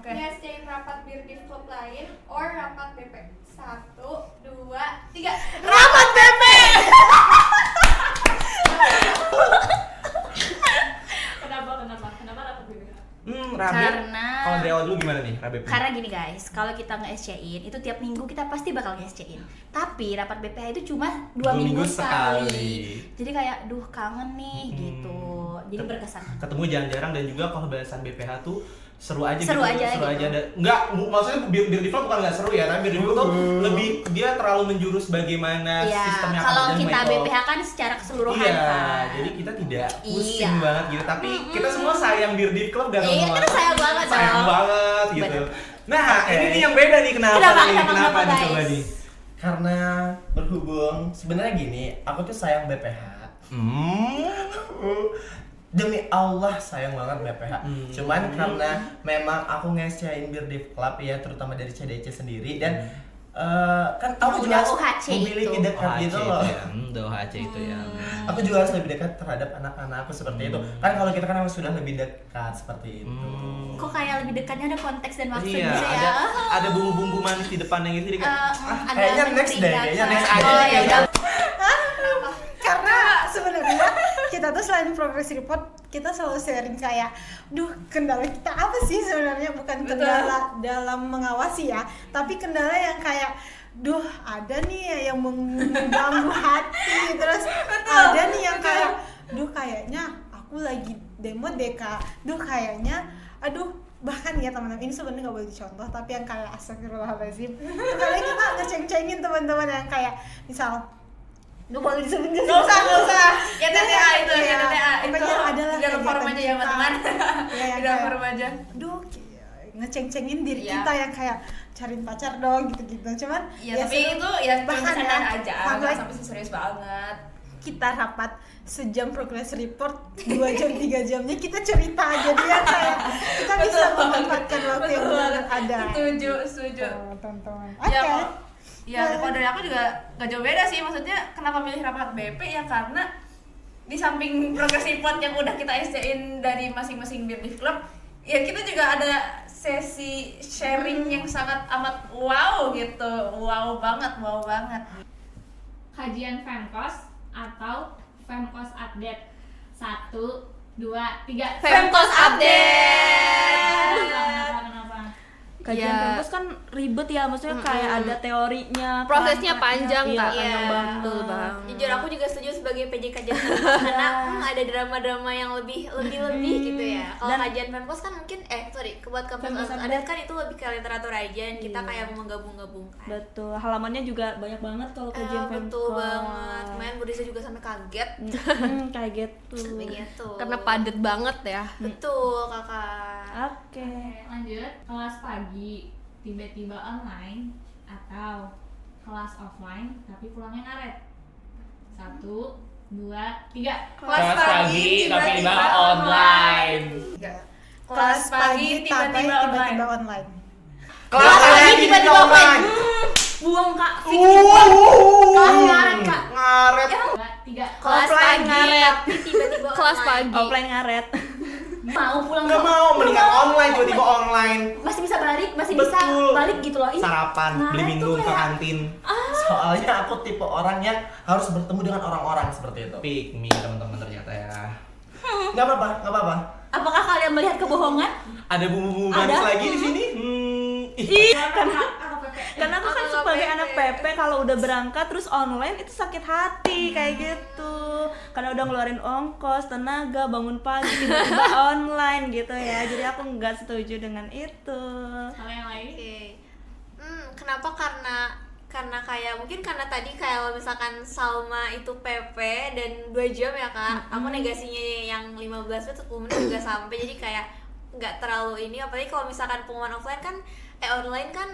Nge-SC-in rapat Birdif Club lain or rapat BP? 1, 2, 3. Rapat BP. Kenapa rapat BPH? Rabe. Karena- Kalau dari awal dulu gimana nih, Rabe? Karena gini guys, kalau kita nge-SC-in itu tiap minggu kita pasti bakal nge-SC-in. Tapi rapat BPH itu cuma 2 minggu sekali. Jadi kayak duh kangen nih gitu. Jadi berkesan. Ketemu jarang-jarang dan juga kalau bahasan BPH tuh seru aja Seru gitu. aja seru gitu. aja. Enggak, maksudnya Birdif Club bukan enggak seru ya, tapi Birdif Club tuh lebih dia terlalu menjurus bagaimana Iya, sistemnya akan kalau berjalan, kita Michael. BPH kan secara keseluruhan Iya, kan. jadi kita tidak pusing Iya. banget gitu. Tapi kita semua sayang Birdif Club dan Iya, kita sayang banget sayang dong. banget gitu. Bener. Nah, Oke. ini nih yang beda nih kenapa Kenapa nih? Kenapa nih guys? coba nih? Karena berhubung sebenarnya gini, aku tuh sayang BPH. Demi Allah sayang banget BPH. Cuman karena memang aku nge-SC-in Birdif Club ya, terutama dari CDC sendiri dan kan aku juga harus UHC memiliki itu. dekat gitu loh. UHC itu ya. Aku juga harus lebih dekat terhadap anak-anakku seperti itu. Kan kalau kita kan memang sudah lebih dekat seperti itu. Kok kayak lebih dekatnya ada konteks dan maksud Iya, gitu ya? ada bumbu-bumbu manis di depannya gitu jadi kayak Ada kayaknya next deh, kayaknya next aja. Oh ya udah. Karena sebenarnya kita tuh selain progress report kita selalu sharing kayak duh kendala kita apa sih sebenarnya, bukan kendala dalam mengawasi ya, tapi kendala yang kayak duh ada nih yang mengganggu hati, terus ada nih yang kayak duh kayaknya aku lagi demo deka, duh kayaknya aduh bahkan ya teman-teman ini sebenarnya nggak boleh dicontoh tapi yang kayak astagfirullahaladzim kalian kita ngeceng-cengin teman-teman yang kayak misal lu boleh disebut nggak usah Ya TTA itu, Iya, ya TTA itu. pokoknya adalah Di dalam kegiatan forum aja ya kita. teman-teman. Ya, yang Di dalam kayak, forum aja. duh ngeceng-cengin diri Iya. kita yang kayak cariin pacar dong gitu-gitu, cuman Ya tapi itu ya bahkan bercanda ya, aja, sampai nggak sampai serius banget. kita rapat sejam progress report 2 jam 3 jamnya kita cerita, jadi ya kayak kita bisa memanfaatkan waktu yang benar ada. Setuju. Teman-teman. Ya, Oke. kalau dari aku juga gak jauh beda sih, maksudnya kenapa milih rapat BP ya karena di samping progress report yang udah kita SC-in dari masing-masing Birdif Club, ya kita juga ada sesi sharing yang sangat amat wow gitu, wow banget. Kajian Femkos atau Femkos update? 1, 2, 3. Femkos update. Kenapa? Kajian Ya. kampus kan ribet ya, maksudnya kayak ada teorinya, Prosesnya prakteknya. panjang, Iya, Kak. panjang Iya. banget. Betul banget. Jujur aku juga setuju sebagai PJ kajian Femkos karena ada drama-drama yang lebih gitu ya. Kalau Dan- kajian Femkos kan mungkin buat kampus Femkos ada kan itu lebih ke literatur aja dan kita Iya. kayak menggabung-gabungkan. Betul, halamannya juga banyak banget kalau kajian Betul Femkos. banget. Kemarin Bu Risa juga sampai kaget. Kayak gitu. Begitu. Karena padat banget ya. Betul, Kakak. Oke. Lanjut, kelas pagi tiba-tiba online atau kelas offline tapi pulangnya ngaret? 1, 2, 3. Kelas pagi tiba-tiba online. Kelas pagi tiba-tiba online. Kelas pagi tiba-tiba online. Buang Kak, Kelas ngaret, Kak. Ngaret. 2, 3. Kelas pagi tapi tiba-tiba kelas online. pagi. Offline ngaret. Mau pulang Nggak mau, mendingan online, tiba-tiba online. masih bisa balik, masih Betul. bisa balik gitu loh. Ih, sarapan, beli ngaret minum tuh ke kayak- kantin. Soalnya aku tipe orang yang harus bertemu dengan orang-orang seperti itu. Pick me teman-teman ternyata ya. Nggak apa-apa. Apakah kalian melihat kebohongan? Ada bumbu-bumbu manis lagi di sini? Karena aku kan sebagai anak PP kalau udah berangkat terus online itu sakit hati kayak gitu. Karena udah ngeluarin ongkos, tenaga, bangun pagi tiba-tiba online gitu ya. Jadi aku nggak setuju dengan itu. Hal yang lain? Oke. Kenapa? Karena kayak mungkin karena tadi kayak misalkan Salma itu PP dan 2 jam ya Kak. Aku negasinya yang 15 menit 10 menit juga sampai, jadi kayak nggak terlalu ini. Apalagi kalau misalkan pengumuman offline kan online kan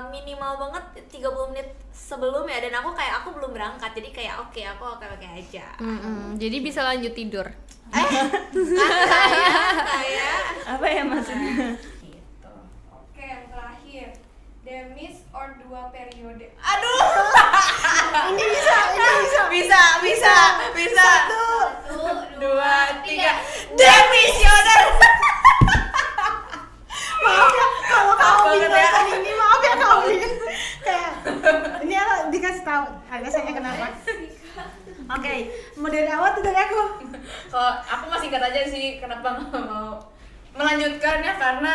minimal banget 30 menit sebelum ya, dan aku belum berangkat, jadi kayak oke aja. Jadi bisa lanjut tidur. Kayak Apa ya maksudnya? Gitu. Oke, yang terakhir. Demis or 2 periode. aduh. Ini bisa. 1, 2, 3. Demisioner. Maaf ya kalau kamu nonton ini, maaf ya kamu kayak ini dikasih tahu alasannya kenapa. Oke, mau dari awal tuh dari aku. Kalau aku masih ingat aja sih kenapa nggak mau melanjutkannya, karena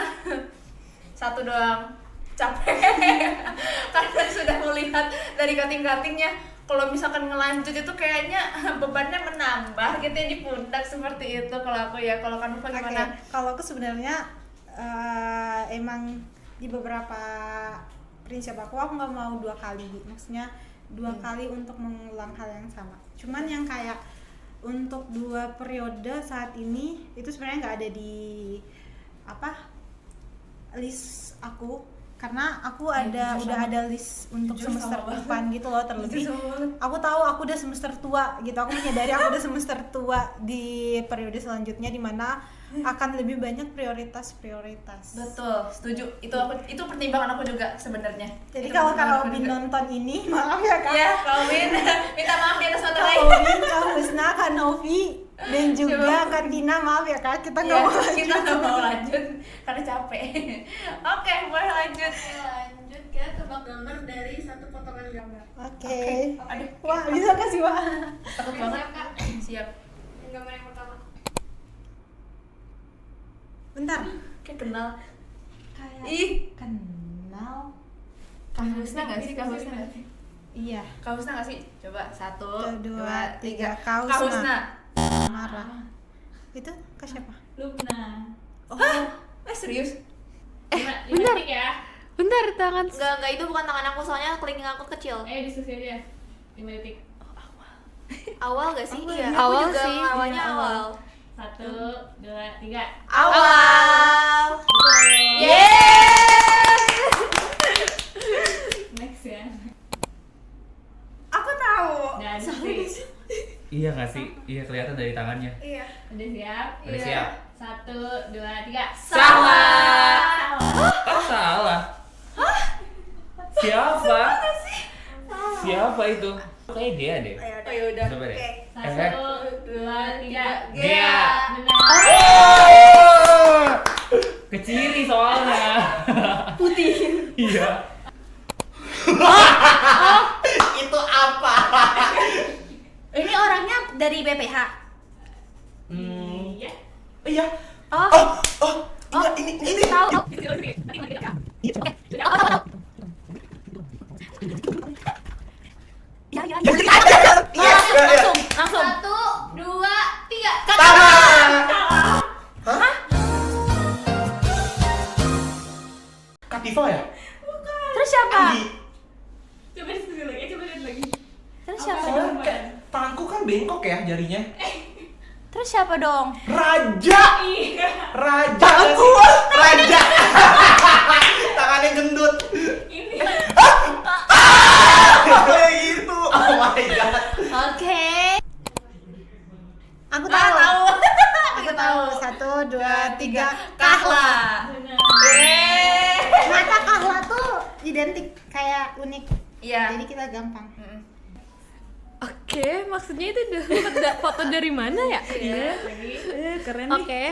satu doang, capek. Karena sudah melihat dari kating-katingnya, kalau misalkan ngelanjut itu kayaknya bebannya menambah gitu ya di pundak, seperti itu kalau aku ya. Kalau kamu bagaimana? Kalau aku sebenarnya emang di beberapa prinsip aku nggak mau 2 kali, maksudnya 2 kali untuk mengulang hal yang sama. Cuman yang kayak untuk 2 periode saat ini itu sebenarnya nggak ada di list aku, karena aku udah ada list untuk semester depan gitu loh. Terlebih aku tahu aku udah semester tua gitu, aku menyadari aku udah semester tua di periode selanjutnya, dimana akan lebih banyak prioritas. Betul, setuju. Itu pertimbangan aku juga sebenarnya. Jadi kalau Kak Obin nonton ini, maaf ya Kak. Iya, Kak Obin, minta maaf di atas materai. Kak Obin, Kak Husna, Kak Novi, dan juga Kak Tina, maaf ya Kak, kita nggak mau lanjut. Kita nggak mau lanjut karena capek. Oke, boleh lanjut. Lanjut kita tebak gambar dari 1 potongan gambar. Oke. Aduh, Wah, bisa kasih Wah. takut Oke, banget. siap, Kak. Siap. Gambar yang pertama. Bentar. Kayak kenal. Kayak Ih, kenal. Kak Husna nggak sih? Kak Husna nggak sih? Iya. Kak Husna nggak sih? Coba 1, 2, 2, 3. 3. Kak Kak Husna. Husna. Marah. Itu Kak siapa? Lubna. Oh. Serius? Bentar. Ya. Bentar, tangan. Enggak, itu bukan tangan aku, soalnya kelingking aku kecil. Diskusi aja. 5 detik. Awal gak sih? Iya. Awal aku juga sih. awalnya Iya, awal. 1, 2, 3. Awal. Next ya. Aku tahu. Dan Iya nggak sih? Iya kelihatan dari tangannya. Iya. udah siap? Udah siap. 1, 2, 3. Salah. Oh salah. Siapa? Siapa itu? Kayak dia deh. Oh ya udah. Coba deh. Oke. 1, 2, 3. Gea. Benar. Keciri soalnya. Putih. Iya. Itu apa? Ini orangnya dari BPH. Iya. Iya. Iya, ini. Tahu. Langsung. 1, 2, 3. Katifa ya? Terus siapa? Andi. Coba diskusi lagi, coba lihat lagi. Terus siapa Soalnya dong? kayak tanganku kan bengkok ya jarinya. Terus siapa dong? Raja. Raja. Raja. Tangannya gendut. Ini. Kayak gitu. Oh my god. Oke. Aku tahu. Aku tahu. 1, 2, 3. Kahla. Mata Kahla tuh identik, kayak unik. Iya. Jadi kita gampang. Oke, maksudnya itu dapat foto dari mana ya? Iya. Keren nih. Oke.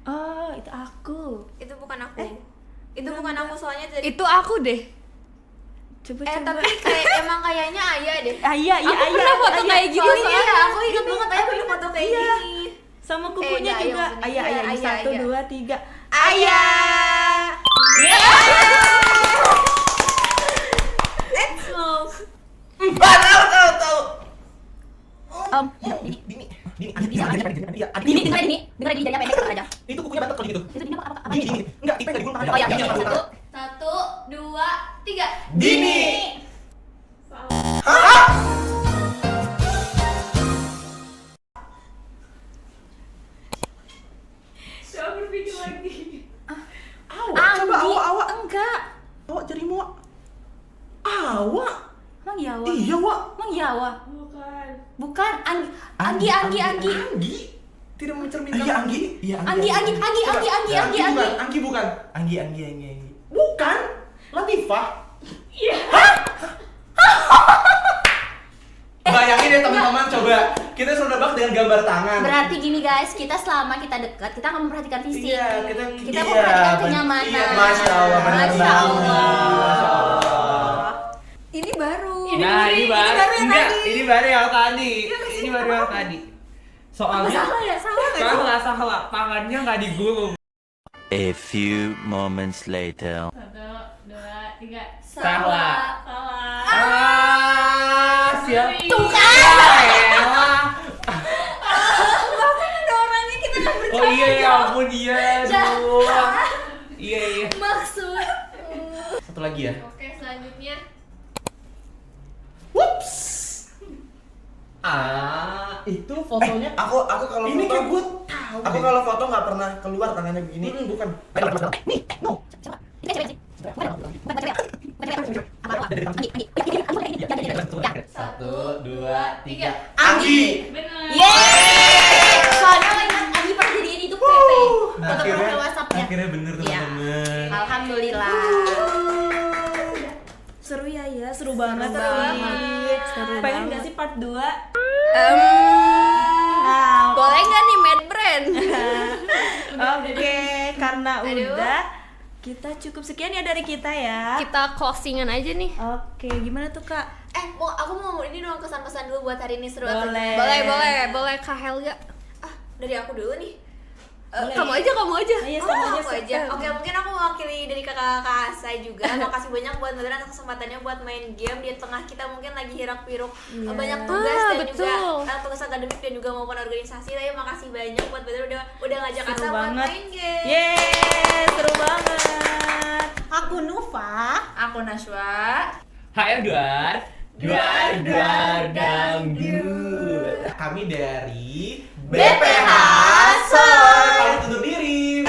Oh, itu aku. Itu bukan aku. Itu bukan aku, soalnya dari Itu aku deh. Coba. Tapi emang kayaknya Ayah deh. Iya, Aku pernah foto kayak gitu Oh sih. iya, aku ingat banget Ayah punya foto kayak gini. Sama kukunya Ayah, juga. bener. Ayah, Iya, ini Ayah, 1, Ayah. 2, 3. Ayah. Tahu. Dini, dengerin Dini jadinya pendek aja. Itu kukunya bantet kalau gitu. Itu Dini apa? Dini. Enggak, IP enggak digulung tangan. Oh iya, Dini iya, yang satu. Satu, dua, tiga. Dini. Coba berpikir lagi. Coba awak. Enggak. Awak jadi muak. Awak. Emang Yawa? Iya, Wak. Emang Yawa? Bukan. Bukan. Anggi. Anggi. Tidak mencerminkan. Iya, Anggi. Iya, Anggi. bukan. Anggi bukan. Anggi. Bukan. Latifah. Iya. Bayangin deh teman-teman, coba kita suruh nebak dengan gambar tangan. Berarti gini guys, kita selama kita dekat, kita akan memperhatikan fisik. Iya, kita memperhatikan kenyamanan. Iya, Masya Allah, benar Masya banget. Allah. Masya Allah. Ini baru. Nah, ini baru yang enggak, tadi. ini baru yang tadi. Ini baru yang tadi. Soalnya Salah ya? salah, tangannya nggak digulung. A few moments later. 1, 2, 3. Salah. Salah. Siap. Tuh kan. Bahkan ada orangnya kita nggak bercanda. Oh iya, ya ampun iya. Aduh. Iya. Maksud. Satu lagi ya. Oke, selanjutnya. Whoops. Itu fotonya. Aku kalau Ini foto, kayak gue tahu. aku kalau foto nggak pernah keluar tangannya begini. bukan. Satu, dua, tiga. Anggi. Benar. Yeay. Soalnya lo ingat Anggi pernah jadiin itu PP. Foto profil WhatsApp-nya. Akhirnya bener Iya. teman-teman. Alhamdulillah. Seru ya, seru banget. Seru Pengen banget. nggak sih part 2? Boleh nggak nih Mad Brand? Oke, karena udah kita cukup sekian ya dari kita ya. Kita closingan aja nih. Oke, gimana tuh Kak? Aku mau ini dong kesan-pesan dulu buat hari ini seru atau Boleh. Boleh Kak Helga. dari aku dulu nih. Kamu aja. Ayo sama Aku aja. aja. Oke, mungkin aku mewakili dari kakak-kakak saya juga. Makasih banyak buat Madura atas kesempatannya buat main game di tengah kita mungkin lagi hiruk-pikuk banyak tugas dan betul. juga tugas akademik dan juga maupun organisasi. Tapi makasih banyak buat Madura udah ngajak Seru Asa buat banget. main game. Yeay, seru banget. Aku Nufa. Aku Nashwa. Hai Edward. Duar dangdut. Kami dari BPH Soy. Pamit undur diri.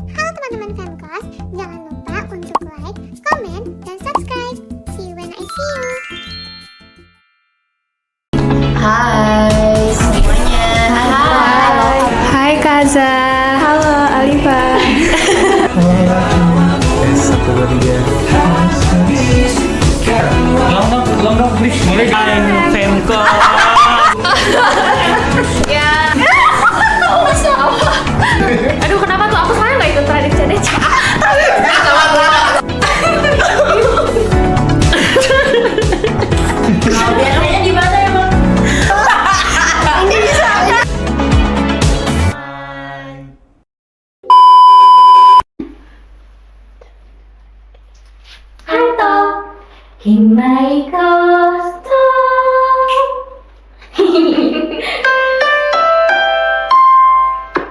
Halo teman-teman Femcast, jangan lupa untuk like, comment, dan subscribe. See you when I see you. Hai semuanya. Hai Kaza. Halo Alifa. Satu, dua, tiga. Longgang please mulai. Femko. Ya. Aduh kenapa tuh aku soalnya nggak ikut tradisi deh. Biasanya di mana emang? Hanto, Himaikos.